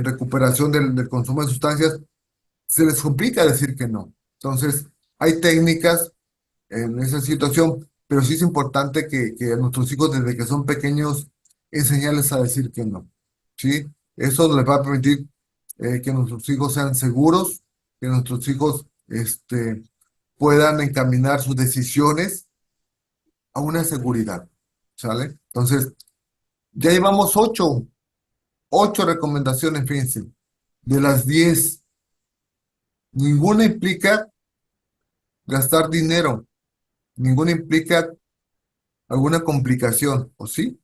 recuperación del consumo de sustancias, se les complica decir que no. Entonces, hay técnicas en esa situación, pero sí es importante que a nuestros hijos desde que son pequeños enseñarles a decir que no, ¿sí? Eso les va a permitir que nuestros hijos sean seguros, que nuestros hijos puedan encaminar sus decisiones a una seguridad, ¿sale? Entonces, ya llevamos ocho recomendaciones, fíjense, de las 10, ninguna implica gastar dinero, ninguna implica alguna complicación, ¿o sí?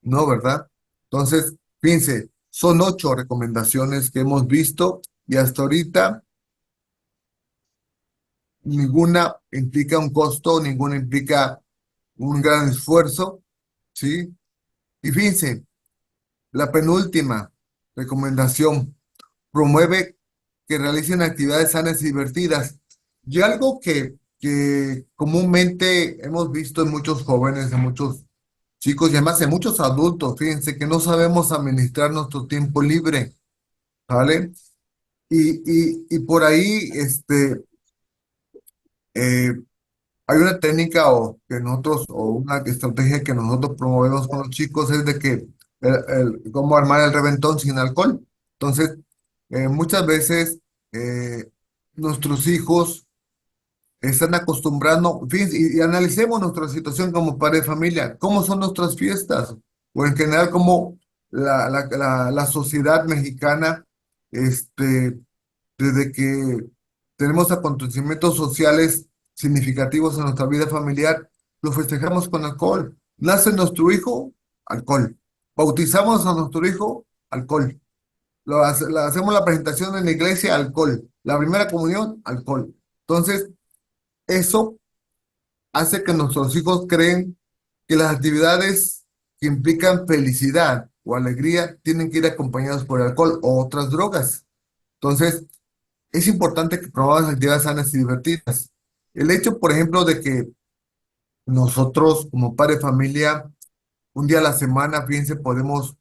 No, ¿verdad? Entonces, fíjense, son 8 recomendaciones que hemos visto y hasta ahorita ninguna implica un costo, ninguna implica un gran esfuerzo, ¿sí? Y fíjense, la penúltima recomendación promueve que realicen actividades sanas y divertidas. Y algo que comúnmente hemos visto en muchos jóvenes, en muchos chicos y además en muchos adultos, fíjense que no sabemos administrar nuestro tiempo libre, ¿vale? Y por ahí eh, hay una técnica o una estrategia que nosotros promovemos con los chicos es de que cómo armar el reventón sin alcohol. Entonces, muchas veces nuestros hijos están acostumbrando, fíjense, y analicemos nuestra situación como padre de familia, cómo son nuestras fiestas, o en general cómo la sociedad mexicana, desde que tenemos acontecimientos sociales significativos en nuestra vida familiar, lo festejamos con alcohol. Nace nuestro hijo, alcohol. Bautizamos a nuestro hijo, alcohol. Hacemos la presentación en la iglesia, alcohol. La primera comunión, alcohol. Entonces, eso hace que nuestros hijos creen que las actividades que implican felicidad o alegría tienen que ir acompañadas por alcohol o otras drogas. Entonces, es importante que promovamos actividades sanas y divertidas. El hecho, por ejemplo, de que nosotros como padre de familia, un día a la semana, fíjense, podemos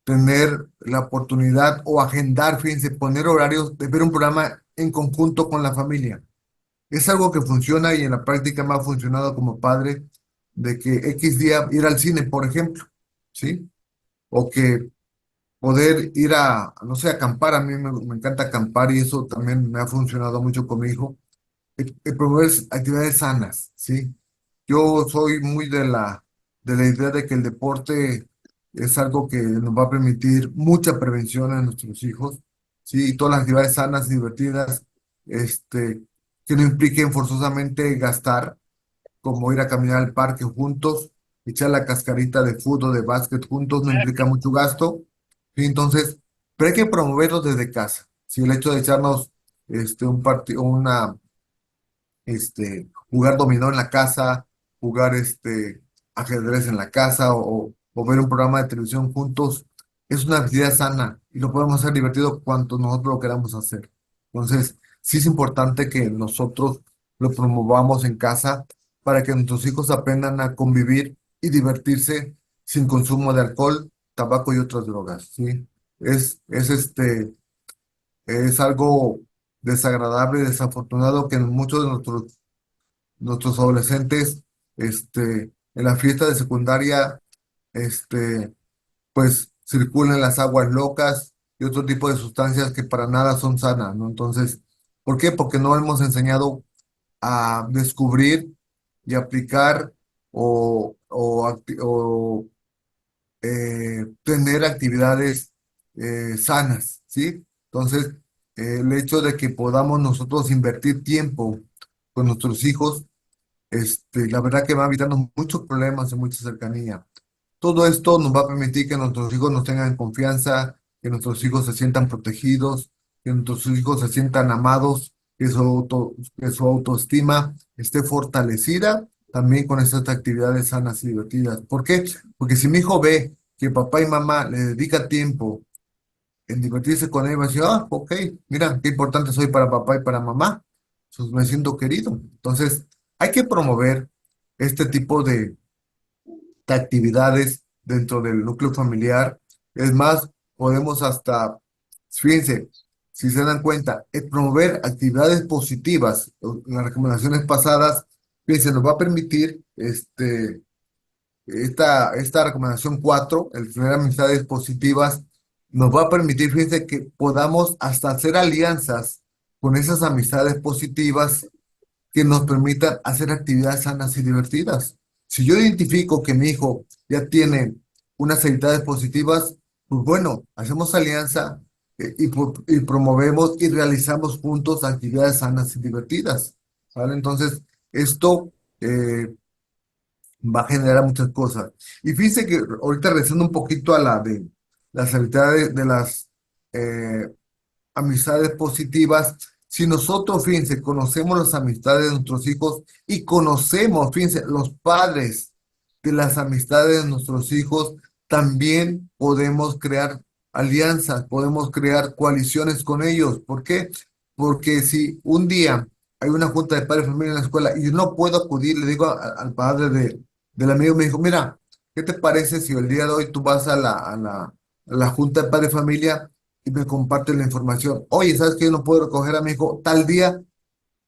tener la oportunidad o agendar, fíjense, poner horarios de ver un programa en conjunto con la familia. Es algo que funciona y en la práctica me ha funcionado como padre, de que X día ir al cine, por ejemplo, ¿sí? O que poder ir no sé, acampar. A mí me encanta acampar y eso también me ha funcionado mucho con mi hijo. Promover actividades sanas, ¿sí? Yo soy muy de la idea de que el deporte es algo que nos va a permitir mucha prevención a nuestros hijos, ¿sí? Y todas las actividades sanas y divertidas, que no impliquen forzosamente gastar, como ir a caminar al parque juntos, echar la cascarita de fútbol, de básquet juntos, no implica mucho gasto, ¿sí? Entonces, pero hay que promoverlos desde casa, ¿sí? El hecho de echarnos un partido, jugar dominó en la casa, jugar ajedrez en la casa o ver un programa de televisión juntos, es una actividad sana y lo podemos hacer divertido cuanto nosotros lo queramos hacer. Entonces, sí es importante que nosotros lo promovamos en casa para que nuestros hijos aprendan a convivir y divertirse sin consumo de alcohol, tabaco y otras drogas, ¿sí? Es algo desagradable, desafortunado que muchos de nuestros adolescentes, en la fiesta de secundaria, pues circulan las aguas locas y otro tipo de sustancias que para nada son sanas, ¿no? Entonces, ¿por qué? Porque no hemos enseñado a descubrir y aplicar o tener actividades sanas, ¿sí? Entonces, el hecho de que podamos nosotros invertir tiempo con nuestros hijos, la verdad que va evitando muchos problemas y mucha cercanía. Todo esto nos va a permitir que nuestros hijos nos tengan confianza, que nuestros hijos se sientan protegidos, que nuestros hijos se sientan amados, que su autoestima esté fortalecida también con estas actividades sanas y divertidas. ¿Por qué? Porque si mi hijo ve que papá y mamá le dedica tiempo en divertirse con él, va a decir, ah, ok, mira, qué importante soy para papá y para mamá. Pues me siento querido. Entonces, hay que promover este tipo de actividades dentro del núcleo familiar. Es más, podemos hasta, fíjense, si se dan cuenta, promover actividades positivas. Las recomendaciones pasadas, fíjense, nos va a permitir esta recomendación 4, el tener amistades positivas, nos va a permitir, fíjense, que podamos hasta hacer alianzas con esas amistades positivas que nos permitan hacer actividades sanas y divertidas. Si yo identifico que mi hijo ya tiene unas actividades positivas, pues bueno, hacemos alianza y promovemos y realizamos juntos actividades sanas y divertidas, ¿vale? Entonces, esto va a generar muchas cosas. Y fíjense que ahorita regresando un poquito a la de las actividades de las eh, amistades positivas. Si nosotros, fíjense, conocemos las amistades de nuestros hijos y conocemos, fíjense, los padres de las amistades de nuestros hijos, también podemos crear alianzas, podemos crear coaliciones con ellos. ¿Por qué? Porque si un día hay una junta de padres de familia en la escuela y yo no puedo acudir, le digo al padre del amigo, me dijo, mira, ¿qué te parece si el día de hoy tú vas a la junta de padres de familia y me compartes la información? Oye, ¿sabes que yo no puedo recoger a mi hijo tal día?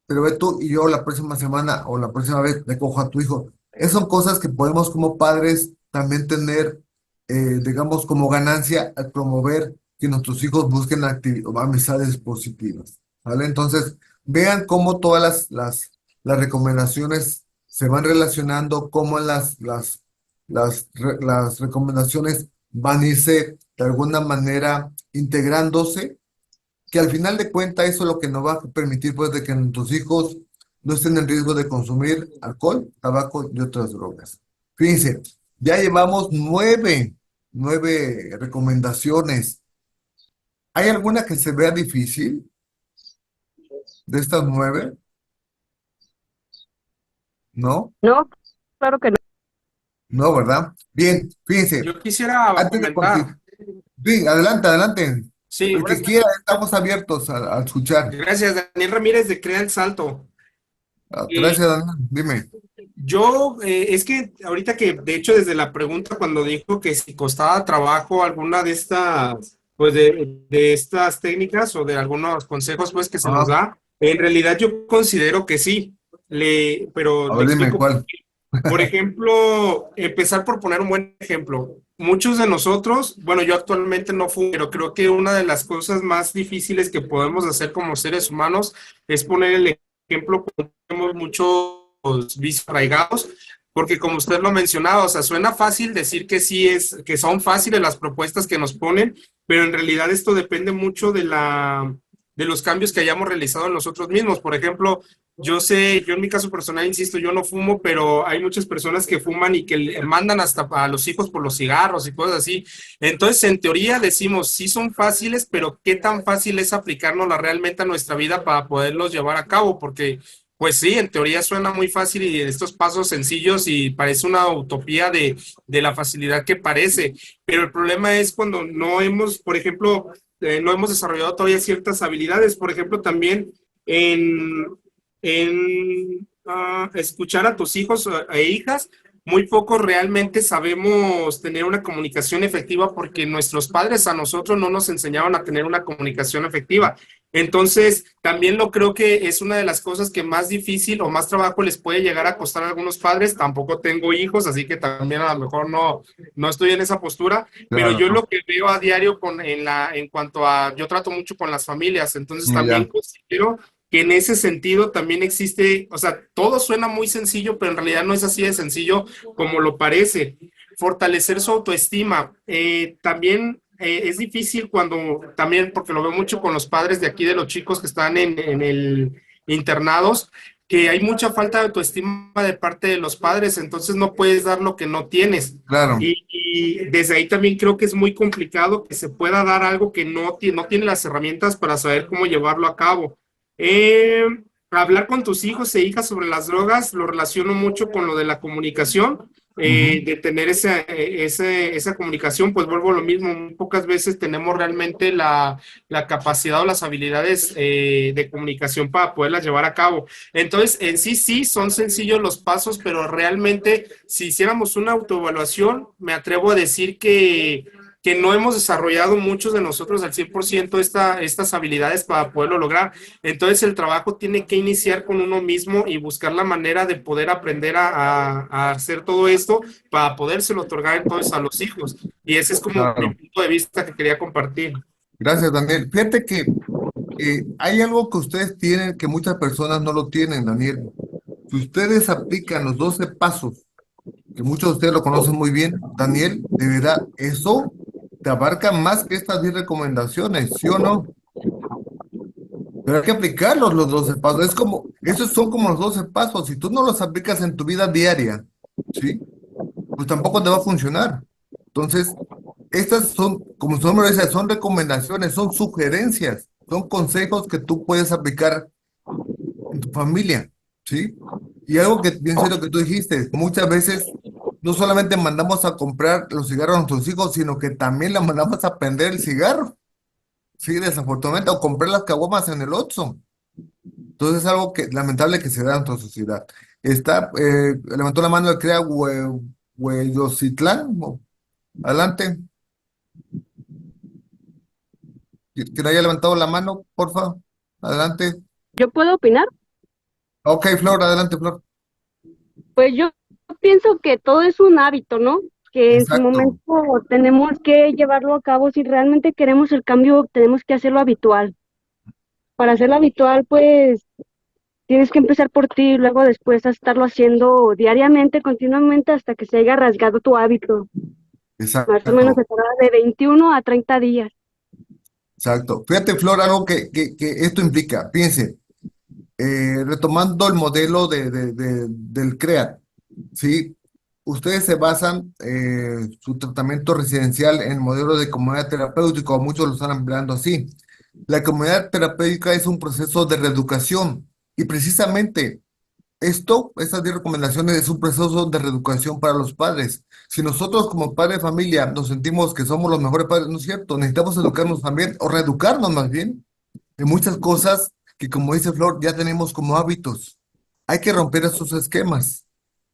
Pero ve tú y yo la próxima semana o la próxima vez recojo a tu hijo. Esas son cosas que podemos como padres también tener, digamos, como ganancia al promover que nuestros hijos busquen amistades positivas, ¿vale? Entonces, vean cómo todas las recomendaciones se van relacionando, cómo las recomendaciones van a irse de alguna manera integrándose, que al final de cuentas eso es lo que nos va a permitir pues de que nuestros hijos no estén en riesgo de consumir alcohol, tabaco y otras drogas. Fíjense, ya llevamos nueve recomendaciones. ¿Hay alguna que se vea difícil de estas 9? ¿No? No, claro que no. No, ¿verdad? Bien, fíjense, Yo quisiera antes de continuar, comentar. sí, adelante, adelante. Sí, El que buenas quiera, tardes. estamos abiertos a escuchar. Gracias, Daniel Ramírez de Crea el Salto. Gracias, Daniel. Dime. Yo, es que ahorita que, de hecho, desde la pregunta cuando dijo que si costaba trabajo alguna de estas, pues de estas técnicas o de algunos consejos, pues que se nos Ah, da, en realidad yo considero que sí, pero a le ver, dime explico. cuál. Por ejemplo, empezar por poner un buen ejemplo. Muchos de nosotros, bueno, yo actualmente no fumo, pero creo que una de las cosas más difíciles que podemos hacer como seres humanos es poner el ejemplo cuando tenemos muchos vicios arraigados, porque como usted lo mencionaba, o sea, suena fácil decir que sí que son fáciles las propuestas que nos ponen, pero en realidad esto depende mucho de los cambios que hayamos realizado nosotros mismos. Por ejemplo, yo en mi caso personal, insisto, yo no fumo, pero hay muchas personas que fuman y que le mandan hasta a los hijos por los cigarros y cosas así. Entonces, en teoría decimos, sí son fáciles, pero ¿qué tan fácil es aplicárnoslas realmente a nuestra vida para poderlos llevar a cabo? Porque, pues sí, en teoría suena muy fácil y estos pasos sencillos y parece una utopía de la facilidad que parece, pero el problema es cuando no hemos, por ejemplo, no hemos desarrollado todavía ciertas habilidades, por ejemplo, también en escuchar a tus hijos e hijas. Muy pocos realmente sabemos tener una comunicación efectiva porque nuestros padres a nosotros no nos enseñaron a tener una comunicación efectiva. Entonces, también lo creo que es una de las cosas que más difícil o más trabajo les puede llegar a costar a algunos padres. Tampoco tengo hijos, así que también a lo mejor no estoy en esa postura, pero yo Claro. lo que veo a diario en cuanto a, yo trato mucho con las familias, entonces también Ya, considero que en ese sentido también existe, o sea, todo suena muy sencillo, pero en realidad no es así de sencillo como lo parece. Fortalecer su autoestima. También es difícil cuando, también porque lo veo mucho con los padres de aquí, de los chicos que están en el internados, que hay mucha falta de autoestima de parte de los padres, entonces no puedes dar lo que no tienes. claro. Y desde ahí también creo que es muy complicado que se pueda dar algo que no tiene las herramientas para saber cómo llevarlo a cabo. Eh, Hablar con tus hijos e hijas sobre las drogas lo relaciono mucho con lo de la comunicación, Ujú. de tener esa comunicación, pues vuelvo a lo mismo, muy pocas veces tenemos realmente la capacidad o las habilidades de comunicación para poderlas llevar a cabo. Entonces, en sí, sí, son sencillos los pasos, pero realmente si hiciéramos una autoevaluación, me atrevo a decir que no hemos desarrollado muchos de nosotros al 100% estas habilidades para poderlo lograr. Entonces el trabajo tiene que iniciar con uno mismo y buscar la manera de poder aprender a hacer todo esto para podérselo otorgar entonces a los hijos. Y ese es como mi Claro. punto de vista que quería compartir. Gracias, Daniel. Fíjate que hay algo que ustedes tienen que muchas personas no lo tienen, Daniel. Si ustedes aplican los 12 pasos, que muchos de ustedes lo conocen muy bien, Daniel, de verdad, eso te abarca más que estas 10 recomendaciones, ¿sí o no? Pero hay que aplicarlos los 12 pasos. Es como, esos son como los 12 pasos. Si tú no los aplicas en tu vida diaria, ¿sí? Pues tampoco te va a funcionar. Entonces, estas son, como su nombre dice, son recomendaciones, son sugerencias, son consejos que tú puedes aplicar en tu familia, ¿sí? Y algo que bien serio que tú dijiste, muchas veces no solamente mandamos a comprar los cigarros a nuestros hijos, sino que también les mandamos a prender el cigarro, ¿sí? Desafortunadamente, o comprar las caguamas en el Oxxo. Entonces es algo que lamentable que se da en nuestra sociedad. Está, levantó la mano el CREA Hueyocitlán. Adelante. Que haya levantado la mano, porfa. Adelante. ¿Yo puedo opinar? Ok, Flor, adelante, Flor. Pues yo pienso que todo es un hábito, ¿no? Que en su Exacto. momento tenemos que llevarlo a cabo. Si realmente queremos el cambio, tenemos que hacerlo habitual. Para hacerlo habitual, pues tienes que empezar por ti y luego después a estarlo haciendo diariamente, continuamente, hasta que se haya rasgado tu hábito. Más o menos Exacto. se tarda de 21 a 30 días. Exacto. Fíjate, Flor, algo que esto implica. Piense, retomando el modelo del CREAT, ¿sí? Ustedes se basan su tratamiento residencial en el modelo de comunidad terapéutica, o muchos lo están empleando así. La comunidad terapéutica es un proceso de reeducación y precisamente estas 10 recomendaciones es un proceso de reeducación para los padres. Si nosotros como padre de familia nos sentimos que somos los mejores padres, no es cierto, necesitamos educarnos también o reeducarnos más bien en muchas cosas que como dice Flor ya tenemos como hábitos. hay que romper esos esquemas,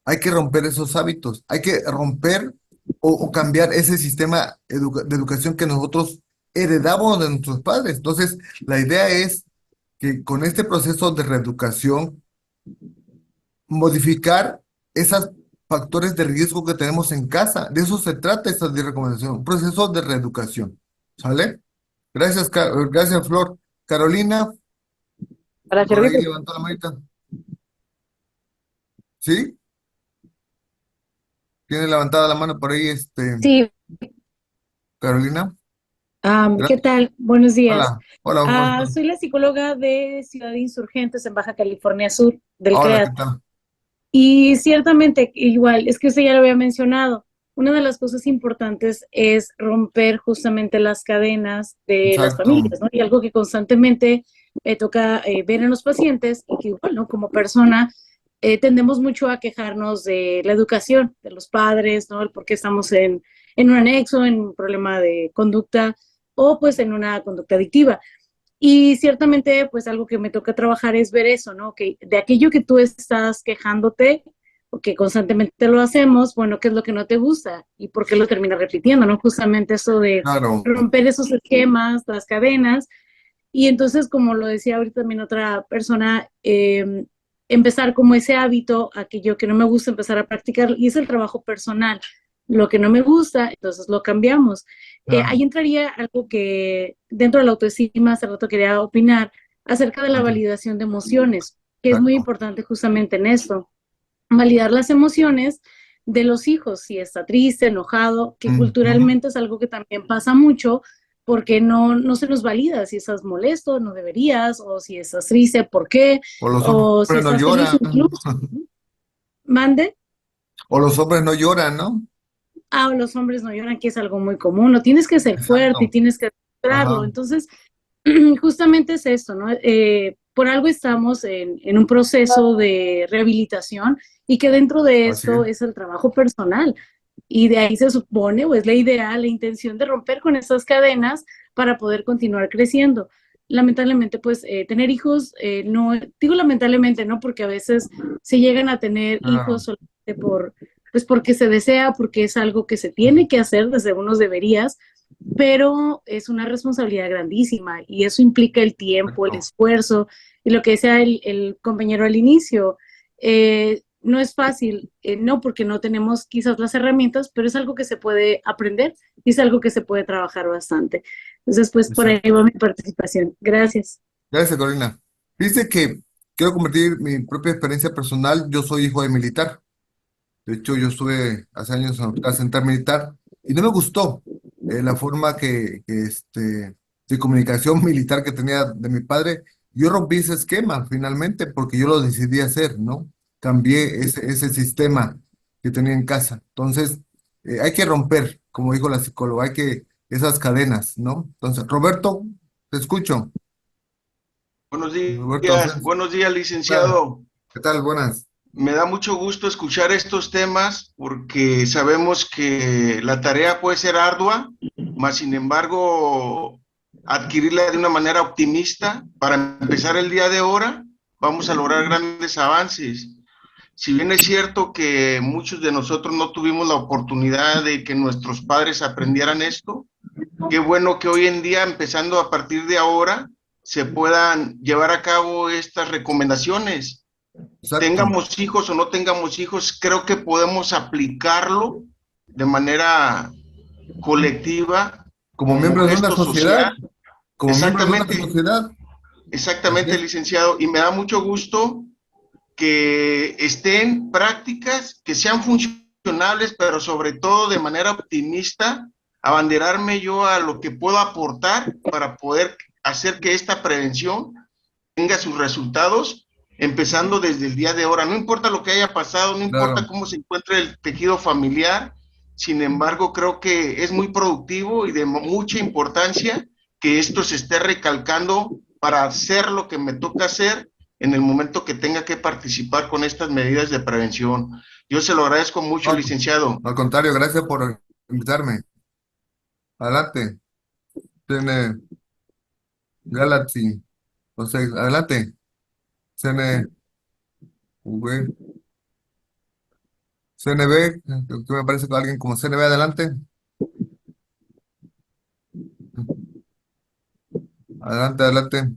hay que romper esos hábitos, hay que romper o cambiar ese sistema de educación que nosotros heredamos de nuestros padres. Entonces, la idea es que con este proceso de reeducación, modificar esos factores de riesgo que tenemos en casa. De eso se trata esta recomendación, un proceso de reeducación. ¿Sale? Gracias, gracias, Flor. Carolina, Para por ahí servirte. levantó la manita. ¿Sí? Tiene levantada la mano por ahí, Sí, Carolina. ¿qué Gracias. tal? Buenos días. Hola, hola, ¿cómo estás? Soy la psicóloga de Ciudad de Insurgentes en Baja California Sur, del Hola, ¿qué CREAT. tal? Y ciertamente, igual, es que usted ya lo había mencionado, una de las cosas importantes es romper justamente las cadenas de las Exacto. familias, ¿no? Y algo que constantemente me toca ver en los pacientes y que igual, ¿no? Como persona, tendemos mucho a quejarnos de la educación de los padres, ¿no? El por qué estamos en un anexo, en un problema de conducta o pues en una conducta adictiva. Y ciertamente, pues algo que me toca trabajar es ver eso, ¿no? Que de aquello que tú estás quejándote, o que constantemente lo hacemos, bueno, ¿qué es lo que no te gusta? ¿Y por qué lo terminas repitiendo, no? Justamente eso de Claro. romper esos esquemas, las cadenas. Y entonces, como lo decía ahorita también otra persona, empezar como ese hábito, aquello que no me gusta, empezar a practicar, y es el trabajo personal. Lo que no me gusta, entonces lo cambiamos. Claro. Ahí entraría algo que dentro de la autoestima, hace rato quería opinar, acerca de la validación de emociones, que es muy Exacto. importante justamente en esto. Validar las emociones de los hijos, si está triste, enojado, que Ujú. culturalmente es algo que también pasa mucho, porque no se nos valida si estás molesto, no deberías, o si estás triste, ¿por qué? O los O si hombres no estás feliz lloran. incluso. Mande. O los hombres no lloran, ¿no? O los hombres no lloran, que es algo muy común, no tienes que ser fuerte y Exacto. tienes que demostrarlo. Ajá. Entonces, justamente es esto, ¿no? Por algo estamos en un proceso de rehabilitación y que dentro de Así es. esto es el trabajo personal. Y de ahí se supone, o es la idea, la intención de romper con esas cadenas para poder continuar creciendo. Lamentablemente, pues tener hijos, no, digo lamentablemente, ¿no? Porque a veces se llegan a tener Claro. hijos solamente pues porque se desea, porque es algo que se tiene que hacer desde unos deberías, pero es una responsabilidad grandísima y eso implica el tiempo, el Exacto. esfuerzo y lo que decía el compañero al inicio. No es fácil, no porque no tenemos quizás las herramientas, pero es algo que se puede aprender y es algo que se puede trabajar bastante. Entonces, pues por ahí Exacto. va mi participación. Gracias. Gracias, Corina. Dice que quiero compartir mi propia experiencia personal. Yo soy hijo de militar. De hecho, yo estuve hace años en la central militar y no me gustó la forma de comunicación militar que tenía de mi padre. Yo rompí ese esquema finalmente porque yo lo decidí hacer, ¿no? Cambié ese sistema que tenía en casa. Entonces, hay que romper, como dijo la psicóloga, esas cadenas, ¿no? Entonces, Roberto, te escucho. Roberto, Buenos días, hola, licenciado. ¿qué tal? Buenas. Me da mucho gusto escuchar estos temas porque sabemos que la tarea puede ser ardua, mas sin embargo, adquirirla de una manera optimista para empezar el día de ahora, vamos a lograr grandes avances. Si bien es cierto que muchos de nosotros no tuvimos la oportunidad de que nuestros padres aprendieran esto, qué bueno que hoy en día, empezando a partir de ahora, se puedan llevar a cabo estas recomendaciones. Exacto. Tengamos hijos o no tengamos hijos, creo que podemos aplicarlo de manera colectiva Como como miembros de una gesto sociedad, social. como miembros de una Exactamente, sociedad. Así exactamente, es. licenciado. Y me da mucho gusto que estén prácticas, que sean funcionables, pero sobre todo de manera optimista, abanderarme yo a lo que puedo aportar para poder hacer que esta prevención tenga sus resultados, empezando desde el día de ahora. No importa lo que haya pasado, no importa Claro. cómo se encuentre el tejido familiar, sin embargo, creo que es muy productivo y de mucha importancia que esto se esté recalcando para hacer lo que me toca hacer en el momento que tenga que participar con estas medidas de prevención. Yo se lo agradezco mucho, No, licenciado. al contrario, gracias por invitarme. Adelante. Tiene Galaxy. O sea, adelante. Tiene V, CNB, que me parece que alguien como CNB adelante. Adelante, adelante.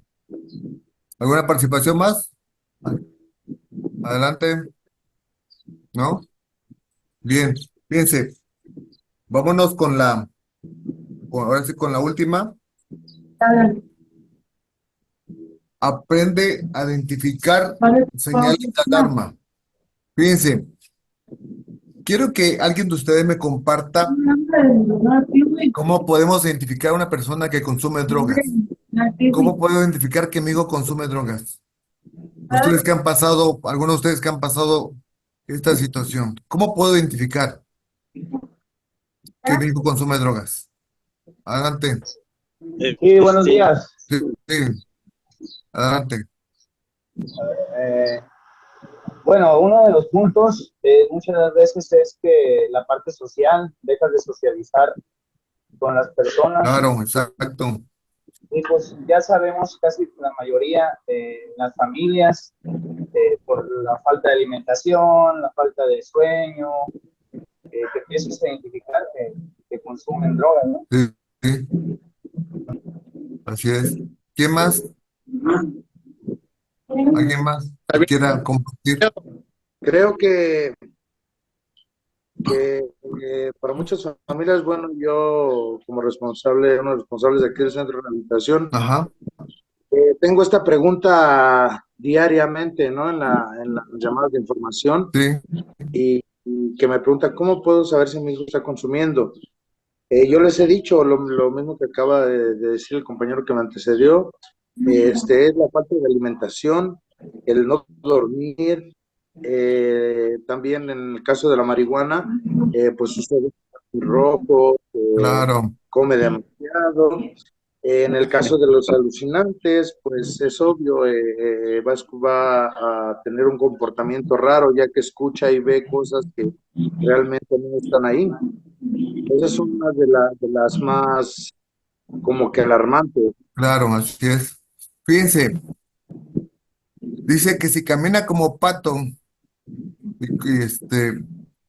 ¿Alguna participación más? Adelante. ¿No? Bien, fíjense, vámonos ahora sí con la última. Aprende a identificar señales de alarma. Fíjense, quiero que alguien de ustedes me comparta cómo podemos identificar a una persona que consume drogas. ¿Cómo puedo identificar que mi hijo consume drogas? Ustedes que han pasado, algunos de ustedes que han pasado esta situación, ¿cómo puedo identificar que mi hijo consume drogas? Adelante. Sí, buenos días. Sí, sí, adelante. Eh, bueno, uno de los puntos muchas veces es que la parte social, dejas de socializar con las personas. Claro, exacto. Y pues ya sabemos casi la mayoría de las familias, por la falta de alimentación, la falta de sueño, que empiezas a identificar que consumen drogas, ¿no? Sí, sí, así es. ¿Quién más? ¿Alguien más que quiera compartir? Creo que para muchas familias, bueno, yo como responsable, uno de los responsables de aquí del centro de rehabilitación, Ajá, tengo esta pregunta diariamente, ¿no? En las llamadas de información sí, y que me pregunta, ¿cómo puedo saber si mi hijo está consumiendo? Yo les he dicho lo mismo que acaba de decir el compañero que me antecedió, es la falta de alimentación, el no dormir, también en el caso de la marihuana, pues sucede rojo, claro, come demasiado. En el caso de los alucinantes, pues es obvio, va a tener un comportamiento raro ya que escucha y ve cosas que realmente no están ahí. Esas son una de las más como que alarmantes. claro, así es. Fíjense, dice que si camina como pato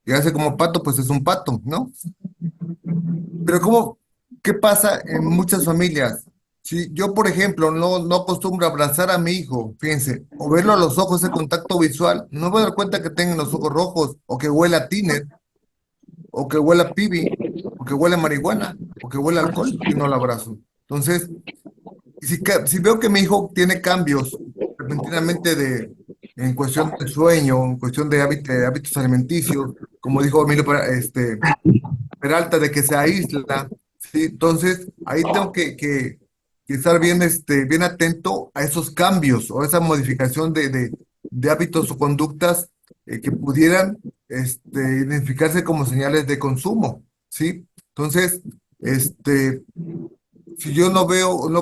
y hace como pato, pues es un pato, ¿no? Pero ¿qué pasa en muchas familias? Si yo, por ejemplo, no acostumbro a abrazar a mi hijo, fíjense, o verlo a los ojos, ese contacto visual, no me voy a dar cuenta que tenga los ojos rojos, o que huele a tiner, o que huele a pibi, o que huele a marihuana, o que huele a alcohol, y no lo abrazo. Entonces, si veo que mi hijo tiene cambios repentinamente en cuestión de sueño, en cuestión de hábitos alimenticios, como dijo Emilio Peralta, de que se aísla, ¿sí? Entonces, ahí tengo que estar bien atento a esos cambios o esa modificación de hábitos o conductas que pudieran identificarse como señales de consumo, ¿sí? Entonces, si yo no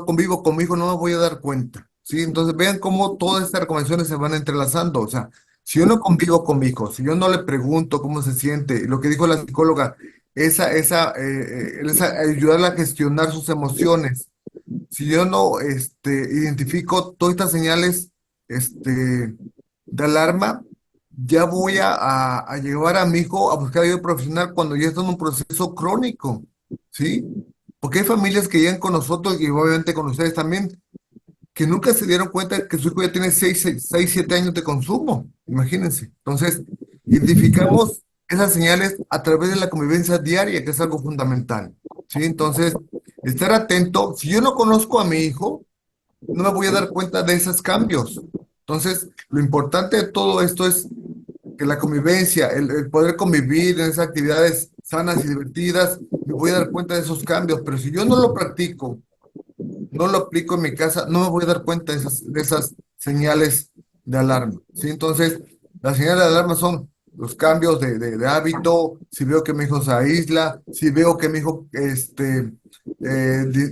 convivo con mi hijo, no me voy a dar cuenta, ¿sí? Entonces, vean cómo todas estas recomendaciones se van entrelazando. O sea, si yo no convivo con mi hijo, si yo no le pregunto cómo se siente, lo que dijo la psicóloga, esa ayudarla a gestionar sus emociones. Si yo no identifico todas estas señales de alarma, ya voy a llevar a mi hijo a buscar ayuda profesional cuando ya está en un proceso crónico, ¿sí? Porque hay familias que llegan con nosotros y obviamente con ustedes también, que nunca se dieron cuenta que su hijo ya tiene 7 años de consumo, imagínense. Entonces, identificamos esas señales a través de la convivencia diaria, que es algo fundamental, ¿sí? Entonces, estar atento. Si yo no conozco a mi hijo, no me voy a dar cuenta de esos cambios. Entonces, lo importante de todo esto es que la convivencia, el poder convivir en esas actividades sanas y divertidas, me voy a dar cuenta de esos cambios. Pero si yo no lo practico, no lo aplico en mi casa, no me voy a dar cuenta de esas señales de alarma, ¿sí? Entonces, las señales de alarma son los cambios de hábito, si veo que mi hijo se aísla, si veo que mi hijo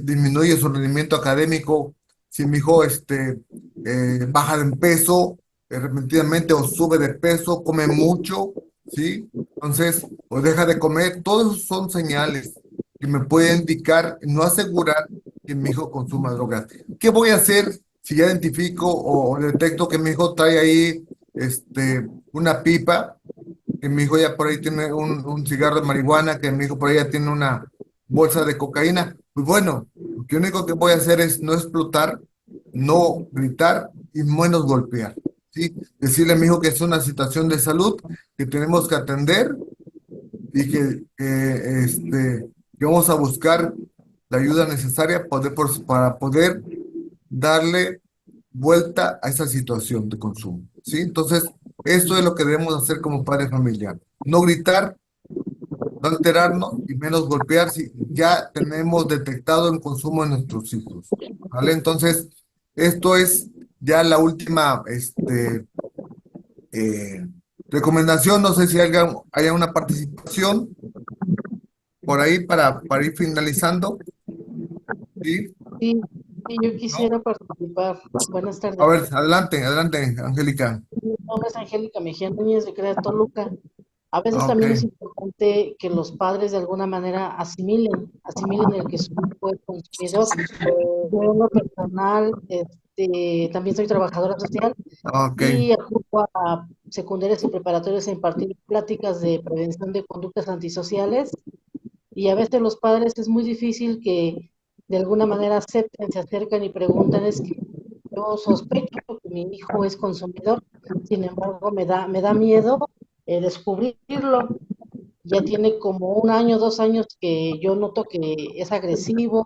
disminuye su rendimiento académico, si mi hijo baja de peso repentinamente o sube de peso, come mucho, ¿sí? Entonces, o deja de comer, todos esos son señales que me pueden indicar, no asegurar que mi hijo consuma drogas. ¿Qué voy a hacer si ya identifico o detecto que mi hijo trae ahí una pipa, que mi hijo ya por ahí tiene un cigarro de marihuana, que mi hijo por ahí ya tiene una bolsa de cocaína. Pues bueno, lo único que voy a hacer es no explotar, no gritar y menos golpear, ¿sí? Decirle a mi hijo que es una situación de salud que tenemos que atender y que vamos a buscar la ayuda necesaria para poder darle vuelta a esa situación de consumo, ¿sí? Entonces, esto es lo que debemos hacer como padre familiar. No gritar, no alterarnos y menos golpear si ya tenemos detectado el consumo de nuestros hijos, ¿vale? Entonces, esto es ya la última eh, recomendación. No sé si haya una participación por ahí para ir finalizando, ¿sí? Sí, sí, yo ¿No? quisiera participar. Buenas tardes. A ver, adelante, adelante, Angélica. Mi nombre es Angélica Mejía Núñez de CREA Toluca. A veces Ok, también es importante que los padres de alguna manera asimilen el que su hijo es consumidor. Yo en lo personal, también soy trabajadora social ok, y acudo a secundarias y preparatorias a impartir pláticas de prevención de conductas antisociales y a veces los padres es muy difícil que de alguna manera acepten, se acercan y preguntan, es que yo sospecho que mi hijo es consumidor, sin embargo me da miedo descubrirlo. Ya tiene como un año, 2 años que yo noto que es agresivo,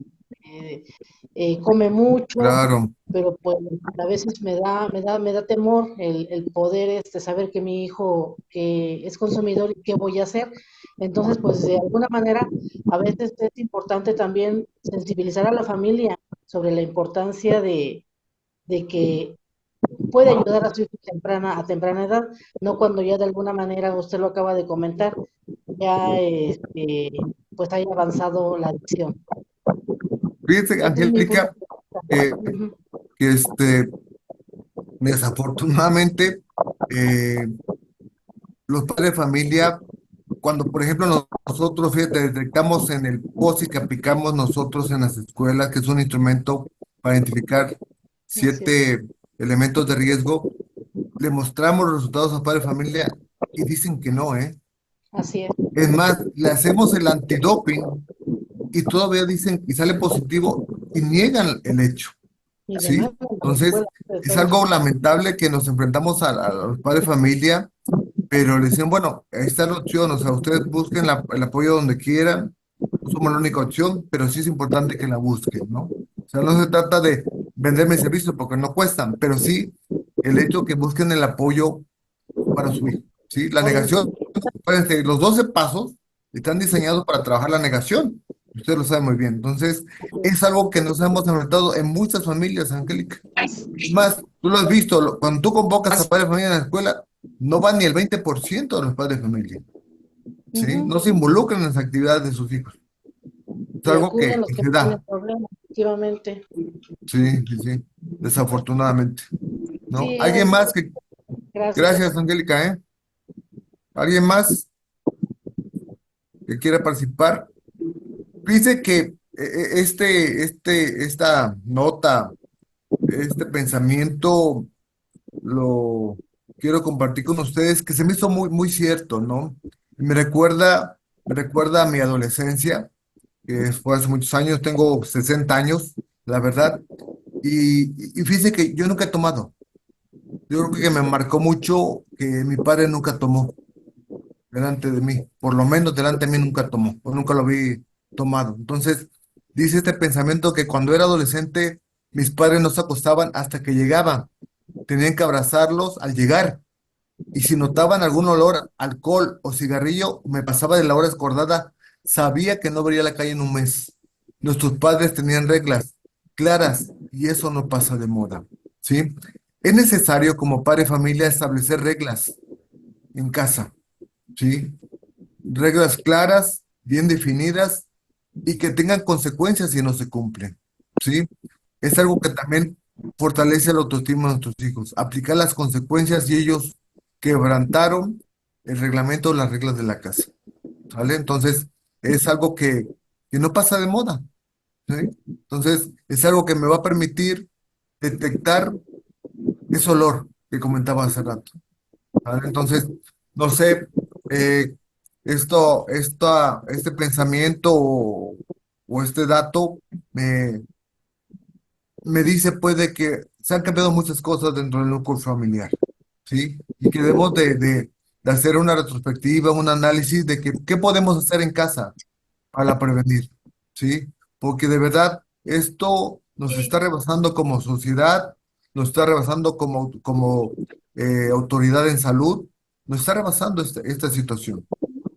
eh, come mucho, claro. pero pues a veces me da temor el poder saber que mi hijo que es consumidor y qué voy a hacer. Entonces, pues de alguna manera, a veces es importante también sensibilizar a la familia sobre la importancia de que puede ayudar a su hijo a temprana edad, no cuando ya de alguna manera, usted lo acaba de comentar, ya pues haya avanzado la adicción. Fíjese, Ese es mi punto Angélica, de que, vista. Ujú. que desafortunadamente, eh, los padres de familia, cuando por ejemplo nosotros, fíjate, detectamos en el POSI que aplicamos nosotros en las escuelas, que es un instrumento para identificar Así es, 7 elementos de riesgo, le mostramos los resultados a padres de familia y dicen que no, ¿eh? así es. Es más, le hacemos el antidoping y todavía dicen y sale positivo y niegan el hecho, Y ¿sí? demás en la Entonces, escuela, sobre es todo. algo lamentable que nos enfrentamos a los padres de familia, pero le dicen, bueno, ahí está la opción, o sea, ustedes busquen el apoyo donde quieran, no somos la única opción, pero sí es importante que la busquen, ¿no? O sea, no se trata de venderme servicios porque no cuestan, pero sí el hecho que busquen el apoyo para su hijo, ¿sí? La Oye, negación, acuérdense, los 12 pasos están diseñados para trabajar la negación. Usted lo sabe muy bien. Entonces, es algo que nos hemos enfrentado en muchas familias, Angélica. Es más, tú lo has visto, cuando tú convocas a padres de familia en la escuela, no van ni el 20% de los padres de familia, ¿sí? ujú, No se involucran en las actividades de sus hijos. Es y algo acuden los que que se tienen da, problemas, efectivamente. sí, sí, sí, desafortunadamente, ¿no? Sí, ¿Alguien es, más que, gracias. gracias, Angélica, ¿eh? ¿Alguien más que quiera participar? Dice que esta nota, este pensamiento, lo quiero compartir con ustedes, que se me hizo muy, muy cierto, ¿no? Me recuerda a mi adolescencia, que fue hace muchos años, tengo 60 años, la verdad, y fíjese que yo nunca he tomado. Yo creo que me marcó mucho que mi padre nunca tomó delante de mí, por lo menos delante de mí nunca tomó, o nunca lo vi tomado. Entonces, dice este pensamiento que cuando era adolescente, mis padres no se acostaban hasta que llegaba. Tenían que abrazarlos al llegar. Y si notaban algún olor, a alcohol o cigarrillo, me pasaba de la hora escordada. Sabía que no vería la calle en un mes. Nuestros padres tenían reglas claras y eso no pasa de moda, ¿sí? Es necesario como padre de familia establecer reglas en casa, ¿sí? Reglas claras, bien definidas y que tengan consecuencias si no se cumplen, ¿sí? Es algo que también fortalece la autoestima de nuestros hijos, aplicar las consecuencias y ellos quebrantaron el reglamento o las reglas de la casa, ¿vale? Entonces, es algo que no pasa de moda, ¿sí? Entonces, es algo que me va a permitir detectar ese olor que comentaba hace rato. ¿vale? Entonces, no sé, eh, este pensamiento o este dato me dice pues de que se han cambiado muchas cosas dentro del núcleo familiar, ¿sí? Y que debemos de hacer una retrospectiva, un análisis de que, qué podemos hacer en casa para prevenir, ¿sí? Porque de verdad esto nos está rebasando como sociedad, nos está rebasando como autoridad en salud, nos está rebasando esta situación,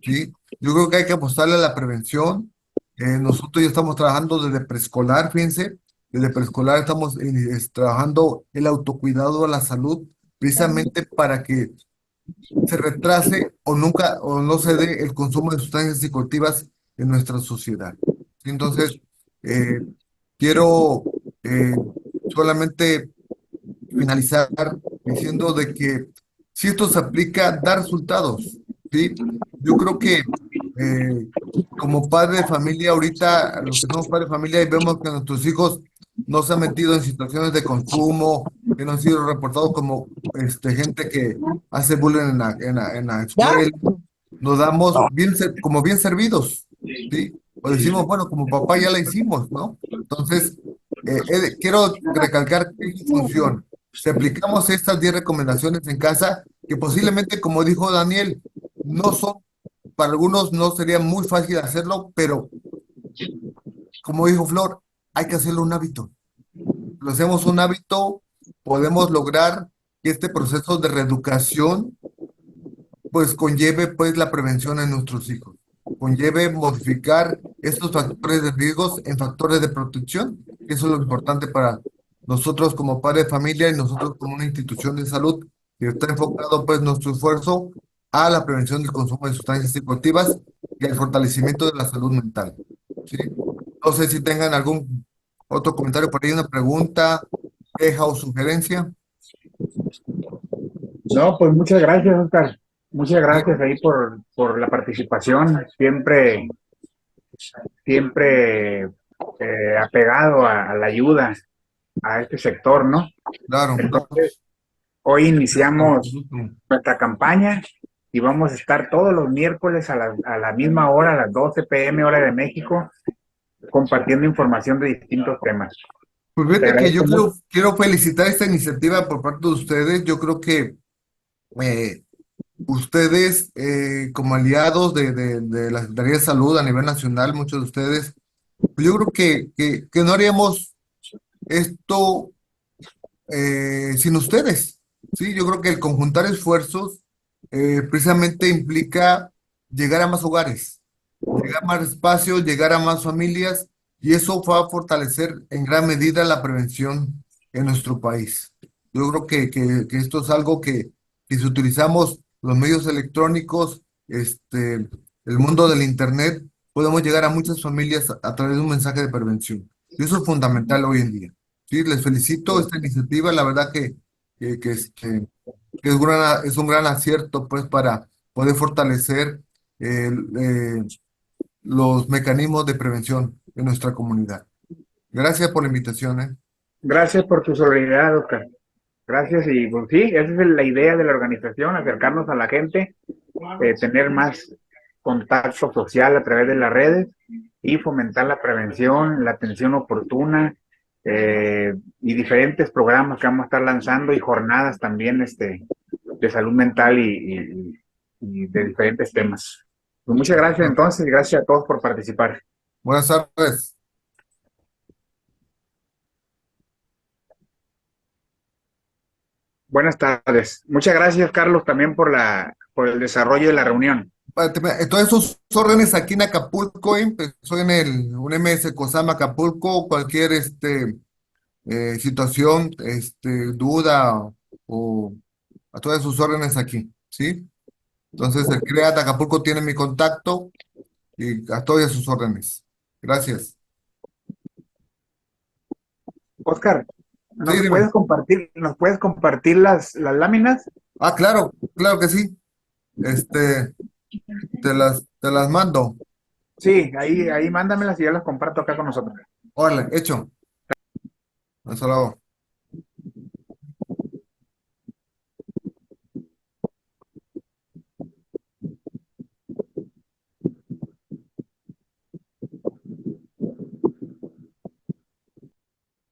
¿sí? Yo creo que hay que apostarle a la prevención. Nosotros ya estamos trabajando desde preescolar, fíjense, desde preescolar estamos trabajando el autocuidado a la salud, precisamente para que se retrase o nunca o no se dé el consumo de sustancias psicoactivas en nuestra sociedad. Entonces, eh, quiero solamente finalizar diciendo de que si esto se aplica, da resultados, ¿sí? Yo creo que eh, como padre de familia, ahorita los que somos padres de familia y vemos que nuestros hijos no se han metido en situaciones de consumo, que no han sido reportados como gente que hace bullying en la escuela, nos damos como bien servidos, ¿sí? O decimos, bueno, como papá ya la hicimos, ¿no? Entonces, quiero recalcar que funciona. Si aplicamos estas 10 recomendaciones en casa, que posiblemente, como dijo Daniel, no son, para algunos no sería muy fácil hacerlo, pero como dijo Flor, hay que hacerlo un hábito. Lo hacemos un hábito, podemos lograr que este proceso de reeducación pues conlleve pues la prevención en nuestros hijos, conlleve modificar estos factores de riesgos en factores de protección. Eso es lo importante para nosotros como padres de familia y nosotros como una institución de salud que está enfocado pues nuestro esfuerzo a la prevención del consumo de sustancias psicoactivas y al fortalecimiento de la salud mental. ¿Sí? No sé si tengan algún otro comentario por ahí, una pregunta, queja o sugerencia. No, pues muchas gracias, Oscar. Muchas gracias ahí por la participación, siempre apegado a la ayuda a este sector, ¿no? Claro, Entonces, hoy iniciamos nuestra campaña y vamos a estar todos los miércoles a la misma hora, a las 12 p.m. hora de México, compartiendo información de distintos temas. pues Te fíjate que yo agradezco mucho. quiero felicitar esta iniciativa por parte de ustedes. Yo creo que eh, ustedes, como aliados de la Secretaría de Salud a nivel nacional, muchos de ustedes, pues yo creo que no haríamos esto sin ustedes. Sí, yo creo que el conjuntar esfuerzos precisamente implica llegar a más hogares, llegar a más espacios, llegar a más familias, y eso va a fortalecer en gran medida la prevención en nuestro país. Yo creo que esto es algo que si utilizamos los medios electrónicos, el mundo del Internet, podemos llegar a muchas familias a través de un mensaje de prevención. Y eso es fundamental hoy en día. Sí, les felicito esta iniciativa, la verdad que, que, este, que es un gran acierto pues para poder fortalecer los mecanismos de prevención en nuestra comunidad. Gracias por la invitación, ¿eh? Gracias por tu solidaridad, Oscar. Gracias y pues sí, esa es la idea de la organización, acercarnos a la gente, tener más contacto social a través de las redes y fomentar la prevención, la atención oportuna y diferentes programas que vamos a estar lanzando y jornadas también de salud mental y de diferentes temas. Pues muchas gracias entonces y gracias a todos por participar. Buenas tardes. Buenas tardes. Muchas gracias, Carlos, también por el desarrollo de la reunión. Todos esos órdenes aquí en Acapulco, soy en un MS COSAM Acapulco, cualquier situación, duda o a todas sus órdenes aquí, ¿sí? Entonces el CREAT Acapulco tiene mi contacto y a todas sus órdenes. Gracias. Oscar, Sí, dime. nos puedes compartir las láminas? Ah, claro, claro que sí. Te las mando. Sí, ahí mándamelas y yo las comparto acá con nosotros. Órale, hecho. Hasta luego.